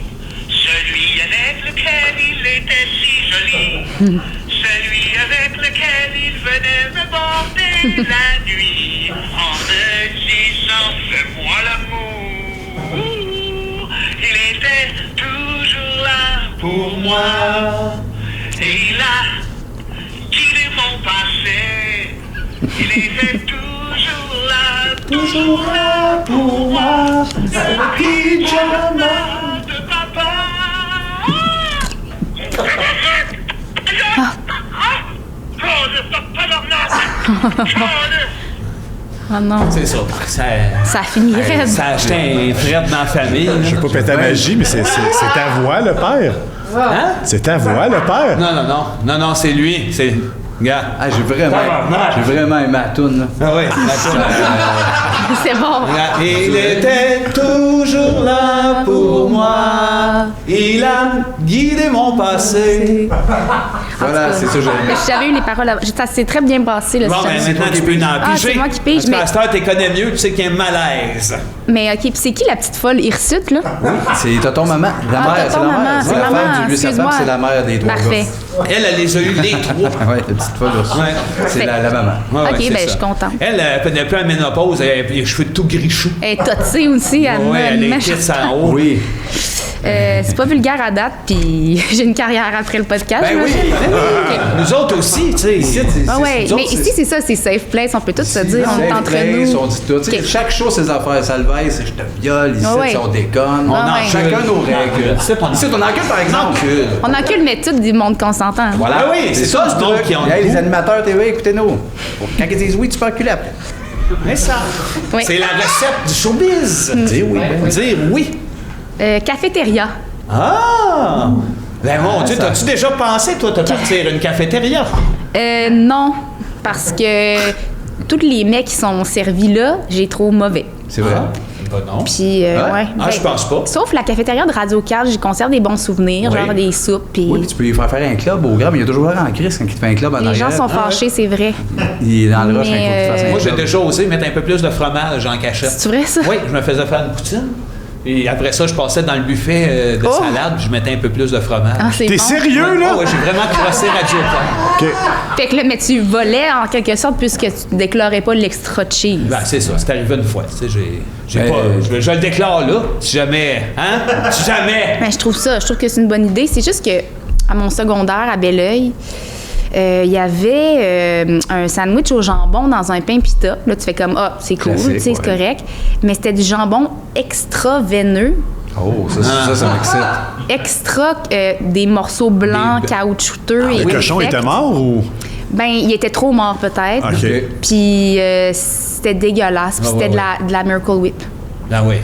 E: Celui avec lequel il était si joli. Celui avec lequel il venait me border la nuit. En me disant, fais-moi l'amour.
H: pour moi. Il a guidé mon passé. Il était toujours là pour moi. Le pyjama de papa.
G: Ah non.
C: C'est ça.
G: Ça finit raide.
C: Ça a acheté un frère dans la famille.
D: Je veux pas péter la magie, mais c'est ta voix, le père.
C: Hein?
D: C'est ta voix, le père.
C: Non, c'est lui. C'est. Regarde.
B: Ah, j'ai vraiment aimé la toune, là.
C: Ah oui,
G: C'est bon.
C: Il était toujours là pour moi. Il a guidé mon passé.
B: Voilà, c'est ça que j'aime.
G: J'avais eu les paroles. Ça s'est très bien passé. Là,
C: Bon,
G: si
C: ben
G: j'avais-
C: maintenant, tu peux en
G: Ah,
C: piger.
G: c'est moi qui pige,
C: Parce que
G: mais-
C: à cette heure, tu connais mieux, tu sais qu'il y a un malaise.
G: Mais OK, puis c'est qui la petite folle Hirsute, là?
B: C'est Tonton Maman. La mère, c'est
G: Tonton
B: la
G: Maman,
B: mère.
G: c'est
B: la
G: maman,
B: femme du lui, sa femme,
G: excuse-moi.
B: c'est la mère des trois
G: Parfait.
C: Elle les a eu les trois.
B: gars. Ouais, la petite folle aussi.
C: Ouais.
B: C'est la maman.
C: Ouais,
G: OK,
C: c'est
G: ben,
C: ça.
G: je suis contente.
C: Elle, depuis la ménopause, elle a les cheveux tout grichous.
G: Elle est totsée aussi, elle
C: Ouais,
G: a
C: elle
G: une
C: est
G: mèche.
C: tits en haut.
B: Oui.
G: C'est pas vulgaire à date, puis j'ai une carrière après le podcast.
B: Ben oui.
G: j'imagine. OK.
C: Nous autres aussi, tu sais.
G: Ah ouais, mais ici, c'est ça, c'est safe place. On peut tout se dire, on est entre nous.
B: On dit tout. Tu sais,
G: OK.
B: chaque chose, ses affaires. Salvaille, c'est je te viole. Ici,
G: Ah ouais.
B: on déconne.
G: Ah ouais.
B: Chacun nos règles.
C: Ici, on
B: Ici, on encule, par exemple.
G: On encule, mais tout du monde consentant.
B: Voilà,
C: Ah oui, c'est ça,
B: le
C: du monde
B: truc.
C: qui ont
B: Hey,
C: le
B: les
C: goût.
B: animateurs TV, écoutez-nous. Quand ils disent oui, tu peux enculer après.
C: Mais ça,
G: Oui.
C: c'est la recette du showbiz.
B: Dis oui, ben oui.
C: Dire oui.
G: Cafétéria.
C: Ah! Ben mon Dieu, t'as-tu déjà pensé, toi, de partir une cafétéria?
G: Non, parce que tous les mecs qui sont servis là, j'ai trop mauvais.
B: C'est vrai.
C: Ben non.
G: Puis,
B: Ah?
G: ouais.
C: Ah, je pense pas.
G: Sauf la cafétéria de Radio 4, j'y conserve des bons souvenirs,
B: Oui.
G: genre des soupes. Puis
B: Oui, puis tu peux lui faire un club au grand, mais il y a toujours l'air en crise quand il te fait un club en
G: les
B: arrière.
G: gens sont fâchés, c'est vrai.
B: Il est dans le rush quand il
G: Mais,
B: faut qu'il fasse un
C: Moi, j'ai
B: club.
C: déjà osé mettre un peu plus de fromage en cachette.
G: C'est vrai, ça?
C: Oui, je me faisais faire une poutine. Et après ça, je passais dans le buffet de
G: Oh!
C: salade, puis je mettais un peu plus de fromage.
G: Ah, c'est
D: T'es
G: bon.
D: sérieux, là?
C: Ah ouais, j'ai vraiment crossé Radio Temps.
D: OK.
G: Fait que là, mais tu volais en quelque sorte puisque tu déclarais pas l'extra cheese.
C: Ben, c'est ça, c'est arrivé une fois. Tu sais, j'ai
B: Ben,
C: pas. Je le déclare là, si jamais. Hein? Si jamais.
G: Ben, je trouve que c'est une bonne idée. C'est juste que à mon secondaire à Belleuil, il y avait un sandwich au jambon dans un pain pita. Là, tu fais comme ah, c'est cool,
B: Classique,
G: tu sais, c'est
B: ouais.
G: correct. Mais c'était du jambon extra veineux,
B: Oh, ça m'excite.
G: extra des morceaux blancs, caoutchouteux et
D: Le cochon
G: secs.
D: était mort ou?
G: Ben, il était trop mort peut-être.
D: OK.
G: Puis c'était dégueulasse. Puis
B: Ah,
G: c'était
B: ouais,
G: de la Miracle Whip.
C: Ben oui,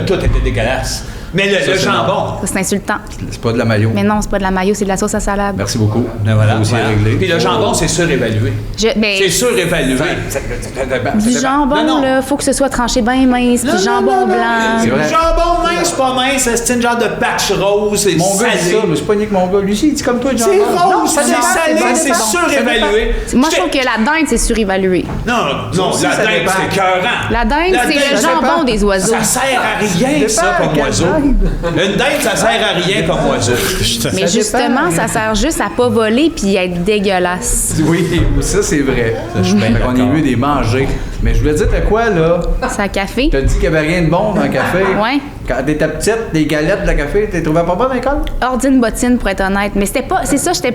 C: tout était dégueulasse. Mais le
B: c'est
C: jambon.
G: Ça, c'est insultant.
B: C'est pas de la maillot.
G: Mais non, c'est pas de la mayo, c'est de la sauce à salade.
B: Merci beaucoup.
C: Ben voilà.
B: Faut aussi
C: voilà.
B: régler.
C: Puis le jambon, c'est surévalué.
G: Ben,
C: C'est surévalué.
G: du jambon,
C: Non, non.
G: là, faut que ce soit tranché bien mince, puis jambon blanc.
B: C'est vrai.
C: Jambon mince, pas mince, c'est une genre de patch rose, c'est
B: Mon gars dit
C: salé.
B: ça, mais c'est pas ni que mon gars. Lui, il dit comme toi, genre.
C: C'est
B: Non,
C: rose,
B: ça
C: c'est
B: dépend,
C: salé,
B: ça
C: c'est
B: dépend.
C: surévalué.
G: Moi, je trouve que la dinde, c'est surévalué.
C: Non,
B: aussi,
C: la
B: ça
C: dinde,
B: dépend.
C: c'est écœurant.
G: La dinde, c'est le
C: ça
G: jambon
C: dépend.
G: des oiseaux.
C: Ça sert à rien, ça,
B: dépend,
C: comme
B: quelle
C: oiseau. Une dinde, ça sert à rien comme oiseau.
G: Mais justement, ça sert juste à pas voler puis être dégueulasse.
B: Oui, ça, c'est vrai. On est mieux des manger. Mais je voulais dire, t'as quoi, là?
G: C'est un café.
B: T'as dit qu'il n'y avait rien de bon dans le café.
G: Ouais.
B: Quand t'étais petite, des galettes de café, t'es trouvé pas bon dans l'école?
G: Ordine bottine, pour être honnête. Mais c'était pas. C'est ça, c'était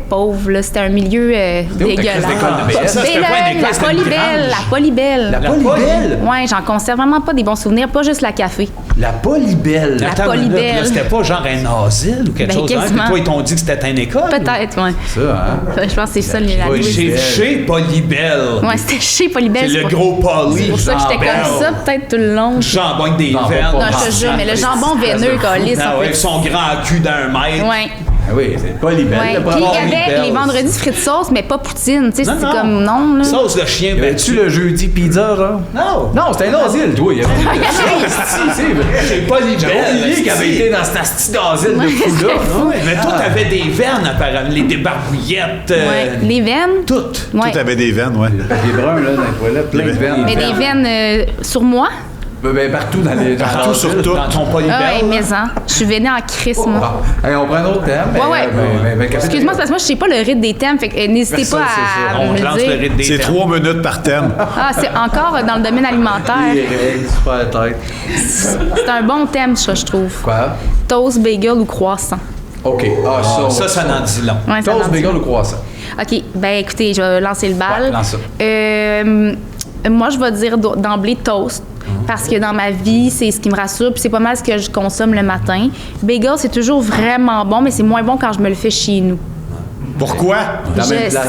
G: pauvre, là. C'était un milieu
B: où ta
G: dégueulasse.
B: crise d'école de BS?
C: Ça, c'était
G: Belleuil,
C: pas une école,
G: la
C: c'était une
G: Polybelle,
C: grange.
G: la Polybelle.
B: La Polybelle?
G: Ouais, j'en conserve vraiment pas des bons souvenirs, pas juste la café.
B: La Polybelle.
G: La
C: Attends,
G: Polybelle.
C: là, c'était pas genre un asile ou quelque
G: Ben,
C: chose. Hein? Puis
G: quasiment.
C: toi, ils t'ont dit que c'était une école?
G: Peut-être, ouais.
B: Ça, hein?
G: Je pense que c'est ça, la
B: Polybelle.
C: Chez Polybelle.
G: Ouais, c'était chez Polybelle.
C: C'est le
G: pas-
C: gros poly.
G: C'est pour ça que j'étais comme ça, peut-être tout le long.
C: Jambon avec des
B: Non,
C: veines.
B: pas-
G: Non, je te jure, mais le jambon veineux, câlisse,
C: Ah
G: ça
C: ouais,
G: peut
C: avec son grand cul d'un mètre.
G: Ouais.
B: Ah oui, c'est Polybelle.
G: Ouais.
B: le
G: Puis il y
B: problème.
G: avait
C: Polybelle.
G: les vendredis frites sauce, mais pas poutine. Tu sais,
C: Non,
G: c'est
C: non.
G: comme non, là.
C: Sauce de chien
B: Y avait-tu
C: battu.
B: le jeudi pizza, genre?
C: Non.
B: Non, c'était un asile, toi. Il y avait c'est vrai.
C: C'est Polybelle.
B: J'avais oublié qu'il avait
C: asti.
B: été dans cet asti d'asile de fou-là.
C: Ouais, mais toi, t'avais des veines, apparemment. Les débarbouillettes.
G: Ouais. Les veines.
C: Toutes.
G: Ouais.
D: Tout avait des veines, ouais.
B: Les bruns, là, dans les toilettes, plein de veines.
G: Mais des veines sur moi.
B: Ben, partout dans les.
D: Partout sur tout.
C: Dans ton
G: Ah
C: Polybelle.
G: ouais, mais hein. Je suis veinée en crise, moi.
B: Bon. Hey, on prend un autre thème.
G: Ouais. Excuse-moi, c'est parce que moi, je sais pas le rythme des thèmes. Fait que n'hésitez
B: Personne
G: pas
B: sait ça.
G: à
C: On
G: me
C: te lance
G: le
C: le
G: dire.
C: rythme des
D: C'est
C: thèmes.
D: 3 minutes par thème.
G: Ah, c'est encore dans le domaine alimentaire.
B: Les règles, super tête.
G: C'est un bon thème, ça, je trouve.
B: Quoi?
G: Toast, bagel ou croissant.
B: OK. Ah,
C: Ça n'en dit long.
G: Ouais, ça
B: Toast,
G: m'en dit.
B: bagel ou croissant?
G: OK, ben écoutez, je vais lancer le bal.
B: Ouais, lance ça.
G: Moi, je vais dire d'emblée toast. Parce que dans ma vie, c'est ce qui me rassure, puis c'est pas mal ce que je consomme le matin. Bagel, c'est toujours vraiment bon, mais c'est moins bon quand je me le fais chez nous.
D: Pourquoi?
B: Dans la même place.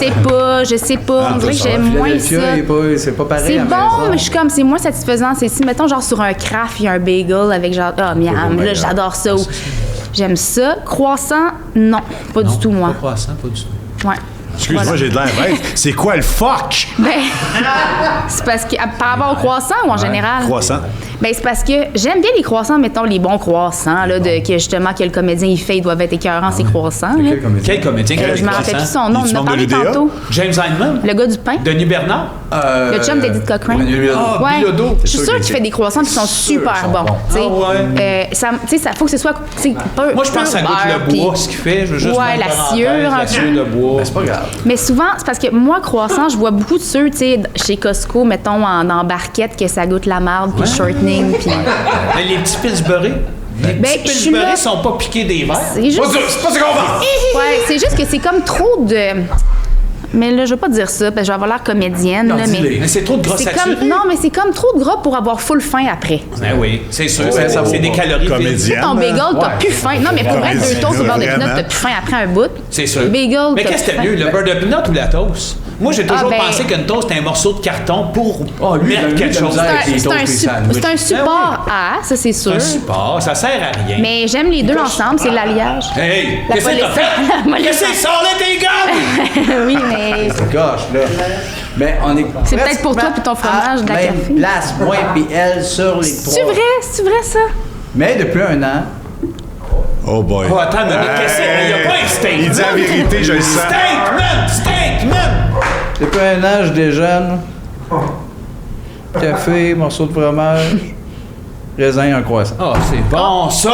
G: Je sais pas. On dirait que
B: Ça,
G: j'aime moins
B: Philadelphia,
G: ça.
B: c'est pas pareil
G: C'est
B: à la
G: bon,
B: maison.
G: mais je suis comme, c'est moins satisfaisant. C'est si, mettons, genre sur un craft, il y a un bagel avec genre, miam, là, j'adore ça. Ou, j'aime ça. Croissant, non, pas du tout, moi.
C: Pas croissant, pas du tout.
G: Ouais.
D: Excuse-moi,
G: Voilà.
D: j'ai de l'air bête. C'est quoi le fuck?
G: Ben, c'est parce que, par rapport au croissant ou en général?
D: Croissant.
G: Ben, c'est parce que j'aime bien les croissants, mettons les bons croissants, là, que justement, que le comédien, il fait, ils doivent être écœurants, ces croissants. Là.
C: Quel comédien?
G: Je me rappelle plus son nom, on
D: Il est-tu
G: en a
D: membre
G: parlé
D: de l'UDA?
G: tantôt.
C: James Hyndman?
G: Le gars du pain.
C: Denis Bernard?
G: Le chum d'Edith Cochrane.
C: Ah,
G: Ouais.
C: Bilodeau.
G: Je suis sûre qu'il fait des croissants qui sont super bons. Tu sais.
C: ouais.
G: Ça, tu sais, ça faut que ce soit.
C: Moi, je pense que ça goûte le bois, ce qu'il fait. Je veux juste
G: Ouais,
C: mettre
G: la
C: en
G: sciure,
C: parenthèse,
G: un
C: la
G: peu.
C: sciure de bois.
B: C'est pas grave.
G: Mais souvent, c'est parce que moi, croissant, je vois beaucoup de ceux, tu sais, chez Costco, mettons, en barquette, que ça goûte la marde, puis le shortening, puis.
C: Mais les petits Pillsbury? Les
G: Ben,
C: petits
G: je suis là.
C: Pillsbury sont pas piqués des verres.
G: C'est juste.
B: C'est pas ce qu'on va!
G: Ouais, c'est juste que c'est comme trop de. Mais là, je vais pas dire ça, parce que je vais avoir l'air comédienne, là,
B: dis-les.
C: Mais c'est trop de gras
G: c'est
C: saturé.
G: comme. Non, mais c'est comme trop de gras pour avoir full faim après.
C: Ben oui, c'est sûr.
B: Ouais,
C: c'est
B: ça vaut
C: c'est des
B: pas.
C: calories.
D: Comédienne.
G: Ton bagel, t'as plus faim. Non, mais pour vrai,
D: Comédien,
G: 2 toasts au beurre de
D: vraiment.
G: pinot, t'as plus faim après un bout.
C: C'est sûr.
G: Bagel,
C: Mais
G: t'as
C: qu'est-ce que
G: plus
C: c'était mieux,
G: faim.
C: le beurre de pinot ou la toast? Moi, j'ai toujours
G: ben-
C: pensé qu'une toast, c'était un morceau de carton pour
B: lui,
C: mettre
B: lui,
C: quelque
B: il a
C: chose.
B: misère avec les
G: C'est
B: toasts
G: un,
B: et sandwichs.
G: c'est un support à, ça c'est
C: C'est
G: sûr.
C: un support, ça sert à rien.
G: Mais j'aime les deux ensemble, c'est l'alliage.
C: Hey,
G: La
C: qu'est-ce que t'as
G: police-
C: fait?
G: la police-
C: Qu'est-ce que ça là, tes gars?
G: Oui, mais
B: Gosh, là. Mais on est.
G: C'est peut-être pour toi puis ton fromage de la
B: même
G: café.
B: place, moi puis elle sur les trois.
G: c'est vrai ça?
B: Mais depuis un an,
D: Oh boy.
C: Oh, attends, mais qu'est-ce que c'est? Il n'y a pas un statement.
D: Il dit la vérité, je le sens.
C: Statement!
B: depuis un an, je déjeune. Café, morceau de fromage, raisin, un croissant.
C: Oh, c'est bon, ça!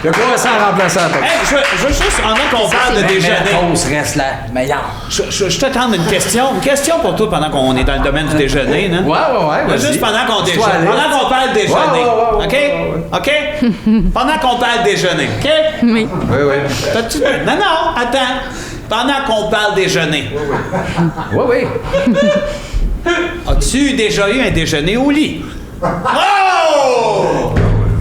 B: Le croissant remplaçant.
C: Hey, je veux juste, pendant qu'on parle de
B: Mais la
C: déjeuner,
B: toast reste la meilleure.
C: je te tente une question. Une question pour toi pendant qu'on est dans le domaine du déjeuner, non?
B: Ouais, vas-y.
C: Juste pendant qu'on
B: Sois
C: déjeune.
B: à l'aise.
C: Pendant qu'on parle déjeuner.
B: Ouais.
C: OK? OK? Pendant qu'on parle déjeuner. OK?
G: Oui.
B: Oui.
C: T'as-tu- Non, attends. Pendant qu'on parle déjeuner.
B: Oui.
C: As-tu déjà eu un déjeuner au lit? Oh!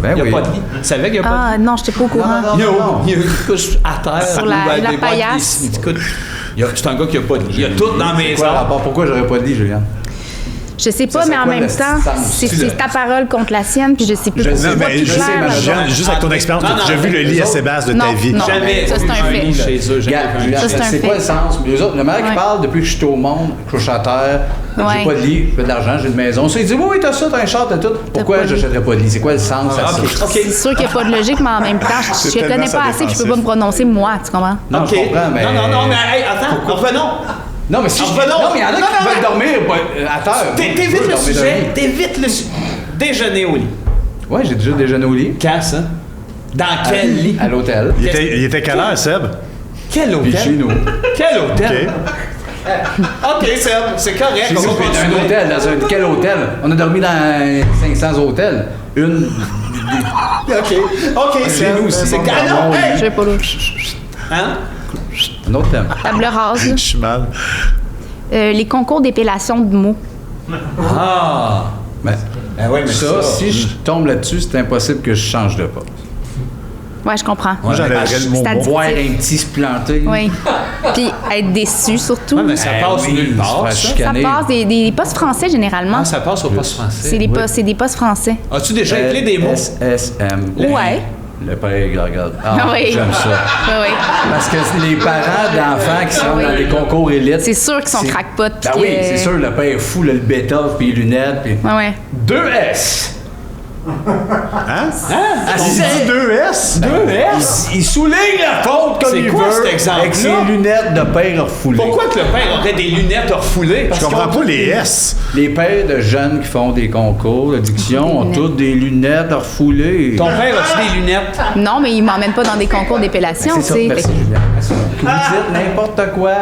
B: Ben
C: Il n'y a
B: oui.
C: pas de lit. Tu savais qu'il n'y a pas
G: Ah non, j'étais pas au courant.
C: de lit? Il y a une couche à terre.
G: Sur la paillasse.
C: Écoute, c'est un gars qui n'a pas de lit. Il y a tout dans la
B: C'est quoi le
C: maison.
B: rapport? Pourquoi j'aurais pas dit, Juliane?
G: Je sais pas,
B: Ça, c'est
G: mais en
B: quoi
G: même
B: la
G: temps,
B: distance?
G: c'est ta parole contre la sienne, puis je sais plus
B: Je
G: pourquoi
B: sais,
D: mais
G: tu
D: je
G: gères,
D: sais,
G: là.
D: Jeanne, juste avec ton expérience,
C: Non,
D: t'as déjà
C: non,
D: vu le lit à Sébastien de ta
G: Non,
D: vie.
G: non.
C: Jamais
G: Ça, c'est
C: vu
G: un fait.
C: lit chez eux. Jamais
B: Regarde,
C: vu un
B: Juliane,
G: Ça, c'est un
B: c'est quoi
G: fait.
B: le sens? Les autres, le mec qui
G: Ouais.
B: parle depuis que je suis au monde, que je suis à terre,
G: Ouais.
B: j'ai pas de lit, je fais de l'argent, j'ai une maison. Ça, il dit, oui, t'as ça, t'as un char, t'as tout. Pourquoi
G: pas de lit.
B: j'achèterais pas de lit? C'est quoi le sens à ça?
G: C'est sûr qu'il n'y a pas de logique, mais en même temps, je
D: tellement
G: connais
D: sa
G: pas assez, puis je peux
D: défensive.
G: pas me prononcer moi, tu comprends?
B: Non, je comprends, mais...
C: Non, mais hey, attends, revenons.
B: Non, mais si je...
C: Revenons.
B: Non, mais il y en a
C: Non,
B: qui
C: non,
B: veulent dormir à terre. Moi, je
C: T'évites
B: veux
C: le
B: dormir dans
C: sujet.
B: lit.
C: T'évites le sujet. Déjeuner au lit.
B: Ouais, j'ai déjà déjeuné au lit.
C: Quand ça? Dans quel lit?
B: À l'hôtel.
D: Il était quelle heure, Seb?
C: Quel
B: Puis chez
C: hôtel?
B: nous.
C: Quel hôtel? OK, Seb, c'est correct.
B: Chez
C: On
B: nous,
C: va
B: dans un
C: continuer.
B: hôtel. Dans un... Quel hôtel? On a dormi dans 500 hôtels. Une...
C: OK,
B: Chez
C: Seb.
B: nous aussi.
C: C'est
B: Bon,
C: canon.
B: bon,
C: Hey!
G: Je vais pas là.
C: Hein?
B: Un autre thème.
G: Table rase, là.
D: Je suis mal.
G: Les concours d'épellation de mots.
C: Ah!
B: Mais
C: oui, mais
B: ça, si je tombe là-dessus, c'est impossible que je change de poste.
G: Ouais, je comprends.
D: Moi, j'enlèverais le mot
G: C'est
D: mot.
B: Voir un petit se planter.
G: Oui. Puis être déçu, surtout.
C: Ouais, mais ça passe
B: oui,
C: nulle part,
B: se
C: ça.
B: faire
G: Ça
B: chicaner.
G: passe des postes français, généralement.
C: Ah, ça passe au poste français.
G: C'est des postes français.
C: As-tu déjà écrit des mots?
B: SSM.
G: Ouais.
B: Le père, regarde. Ah,
G: Oui.
B: j'aime ça.
G: Oui, oui.
B: Parce que les parents d'enfants qui sont
G: Oui.
B: dans des concours élites.
G: C'est sûr qu'ils sont
B: c'est-
G: crackpots.
B: Ben oui, c'est sûr, le père est fou, là, le bêta, puis les lunettes, puis...
G: Ouais, ouais.
B: 2S!
D: Hein?
B: Ah,
D: Il dit 2S?
C: 2S?
B: Il souligne la faute comme
C: C'est
B: il
C: quoi
B: veut
C: cet exemple-là?
B: avec ses lunettes de père refoulées.
C: Pourquoi que le père aurait des lunettes refoulées?
D: Je comprends pas les S.
B: Les pères de jeunes qui font des concours d'addiction ont toutes des lunettes refoulées.
C: Ton père a-tu des lunettes?
G: Non, mais ils m'emmènent pas dans des concours d'épellation,
B: C'est
G: tu
B: ça,
G: sais.
B: merci
G: Fait que-
B: Julien. Vous dites n'importe quoi.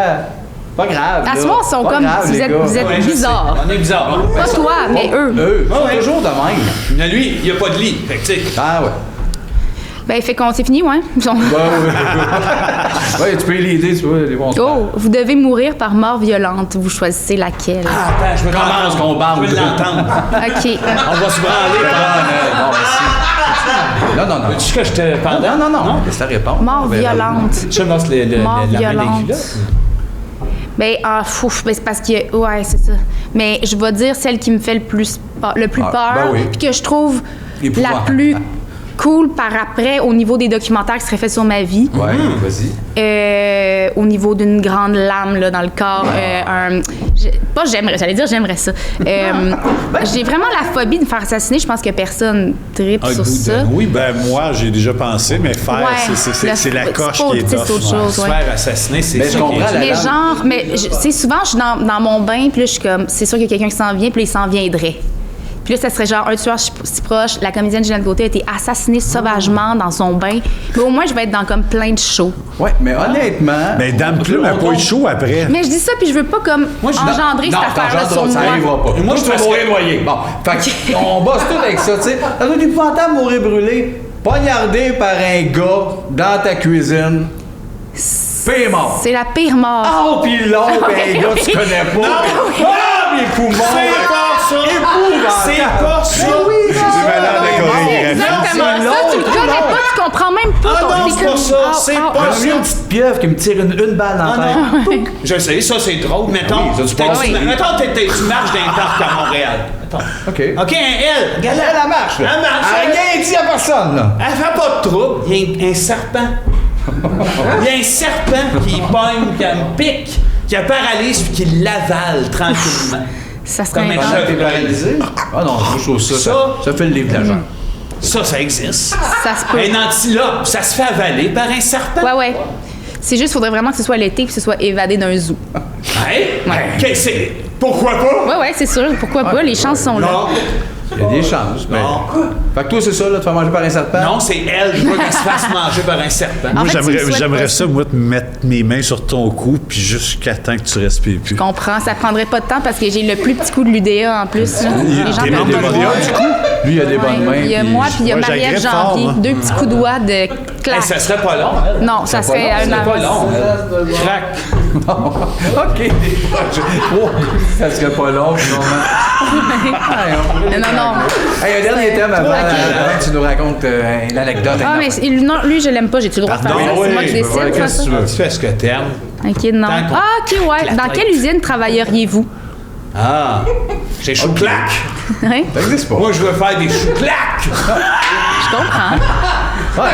B: Pas grave.
G: À
B: là.
G: ce moment, ils sont
B: Pas
G: comme.
B: grave,
G: Vous
B: les
G: êtes,
B: gars.
G: vous êtes
C: Ouais, je sais.
G: bizarres.
C: On est bizarre.
G: Pas toi, mais eux.
B: Eux,
C: Ouais, ouais.
B: toujours de même.
C: Mais lui, il n'y a pas de lit. Fait que, tu sais.
B: Ah ouais.
G: Ben, fait qu'on c'est fini, ouais.
B: Ouais, tu peux l'aider, tu vois, les bons
G: Oh, vous devez mourir par mort violente. Vous choisissez laquelle?
C: Ah, attends, je veux
B: Commence qu'on parle.
C: Je veux l'entendre.
G: OK.
C: On va se branler.
B: Non, non.
C: Veux-tu que je te parle?
B: Non. Laisse la réponse.
G: Mort violente.
C: Je lance
G: Mort
C: l'armée des
G: violente.
C: culottes.
G: Ben, ben, c'est parce que... Ouais, c'est ça. Mais je vais dire celle qui me fait le plus peur,
B: ben oui.
G: puis que je trouve
B: Épouvantable.
G: la plus cool par après au niveau des documentaires qui seraient faits sur ma vie.
B: Ouais, vas-y.
G: Au niveau d'une grande lame là, dans le corps. J'aimerais ça. J'ai vraiment la phobie de me faire assassiner. Je pense que personne tripe sur ça.
D: Oui, ben moi, j'ai déjà pensé, mais faire,
G: Ouais,
D: c'est la coche qui est
G: c'est
D: tough.
G: autre chose,
C: Se
G: ouais.
C: faire assassiner, c'est
B: Mais
C: ça
B: je comprends
C: qui est-
B: la-
G: Mais genre, tu sais, souvent, je suis dans mon bain, puis là, je suis comme, c'est sûr qu'il y a quelqu'un qui s'en vient, puis là, il s'en viendrait. Puis là, ça serait genre un tueur si proche. La comédienne Juliane Côté a été assassinée sauvagement dans son bain. Mais au moins, je vais être dans comme plein de shows.
B: Ouais, mais honnêtement.
D: Mais Dame Plume n'a pas eu chaud après.
G: Mais je dis ça, puis je veux pas comme engendrer cette affaire-là sur
B: ça
G: moi.
B: n'arrivera pas. Moi, je te mourir noyé. Bon, fait on bosse tout avec ça, tu sais. Ça doit être épouvantable mourir brûlé, poignardé par un gars dans ta cuisine. Pire mort.
G: C'est la pire mort.
B: Oh, pis long, ben, un gars, tu connais pas. Ah, mes poumons.
C: C'est pas ça!
B: Épouvantable.
C: C'est pas ça!
D: C'est malade de
G: C'est
D: chorégraphie.
G: exactement
B: c'est
G: ça.
B: long,
G: Tu le
B: c'est
G: connais
B: long.
G: pas, tu comprends même pas.
C: Ah non,
G: T'es
C: c'est
G: comme,
C: pas ça, c'est pas
B: J'ai
C: ça.
B: une petite pieuvre qui me tire une balle dans la tête.
C: Je sais, ça c'est drôle. Mettons,
B: Oui, ça, tu
C: t'es-
B: penses.
C: tu marches dans un parc à Montréal. Attends.
B: OK.
C: OK, elle, regarde,
B: Elle marche, là.
C: Elle marche.
B: Elle a rien dit à personne, là.
C: Elle fait pas de trouble. Il y a un serpent. Il y a un serpent qui pogne, qui me pique, qui la paralyse puis qui l'avale tranquillement.
G: Ça serait
C: Comme un
G: intense.
C: chat.
B: T'es paralysé? Ah non, je trouve ça. Ça fait le livre de la jambe.
C: Ça existe.
G: Ça se peut.
C: Un antilope, ça se fait avaler par un serpent.
G: Ouais. C'est juste, faudrait vraiment que ce soit l'été puis que ce soit évadé d'un zoo.
C: Hey,
G: Ouais.
C: pourquoi pas?
G: Ouais, c'est sûr. Pourquoi pas? Les chances sont là.
C: Non,
B: Il y a des chances, mais.
C: non.
B: Fait que toi, c'est ça, là, te faire manger par un serpent?
C: Non, c'est elle. Je veux qu'elle se fasse manger par un serpent.
G: En
D: Moi,
G: fait, tu le souhaites
D: j'aimerais
G: pas.
D: ça, moi, te mettre mes mains sur ton cou, puis jusqu'à temps que tu respires plus.
G: Je comprends. Ça prendrait pas de temps parce que j'ai le plus petit coup de l'UDA en plus. Là. Les gens
D: T'es
G: peuvent
D: membre de
G: pas
D: l'UDA,
G: voir.
D: du coup?
B: Lui, il a des bonnes mains.
G: Il y a
B: puis-
G: moi puis il y a
D: Ouais,
G: Marie-Ève
D: j'agrippe fort,
G: Janvier.
D: moi.
G: 2 petits coups de doigts de clac.
C: Hey, ça serait pas long. Elle.
G: Non, ça serait un
C: C'est pas long.
B: Crac. OK. Oh, ça serait pas long,
G: Non.
B: Hey, un dernier thème avant que tu nous racontes une anecdote.
G: Ah, mais non, lui, je l'aime pas. J'ai-tu le droit de faire ça? C'est moi qui décide. de faire ça?
C: Tu fais ce que t'aimes.
G: OK, non.
C: Tant qu'on-
G: Ah, OK, ouais. Dans quelle usine travailleriez-vous?
C: Ah, j'ai chou-clac.
G: Hein?
B: Ça existe pas.
C: Moi, je veux faire des chou-clac.
G: Je comprends.
B: Ouais,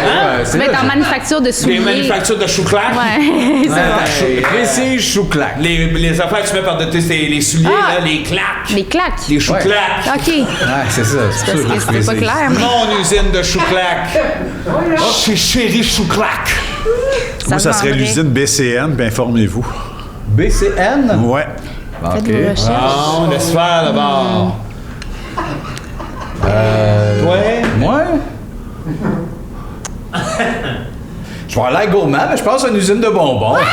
B: c'est
G: Mais
B: là,
G: en manufacture de
C: Des
G: souliers.
C: manufactures de chou-clac.
G: Ouais, ça va.
B: Précise, chou-clac.
C: Les affaires que tu mets par-dessus les souliers,
G: Ah!
C: là, les claques.
G: Les claques.
C: Les chou-clacs.
G: OK.
B: Ouais, c'est ça. C'est
G: Parce
B: sûr
G: que
B: que
G: c'était pas clair, mais
C: Mon usine de chou-clac. Chez Chéri Chou-clac.
D: Moi, ça
G: se
D: serait
G: vendrait.
D: l'usine BCN, puis informez-vous.
B: BCN?
D: Ouais.
G: Faites
B: OK.
G: vos recherches.
C: Bon, laisse faire d'abord. Toi?
B: Moi? Je vais aller à gourmand, mais je pense à une usine de bonbons.
G: Ben,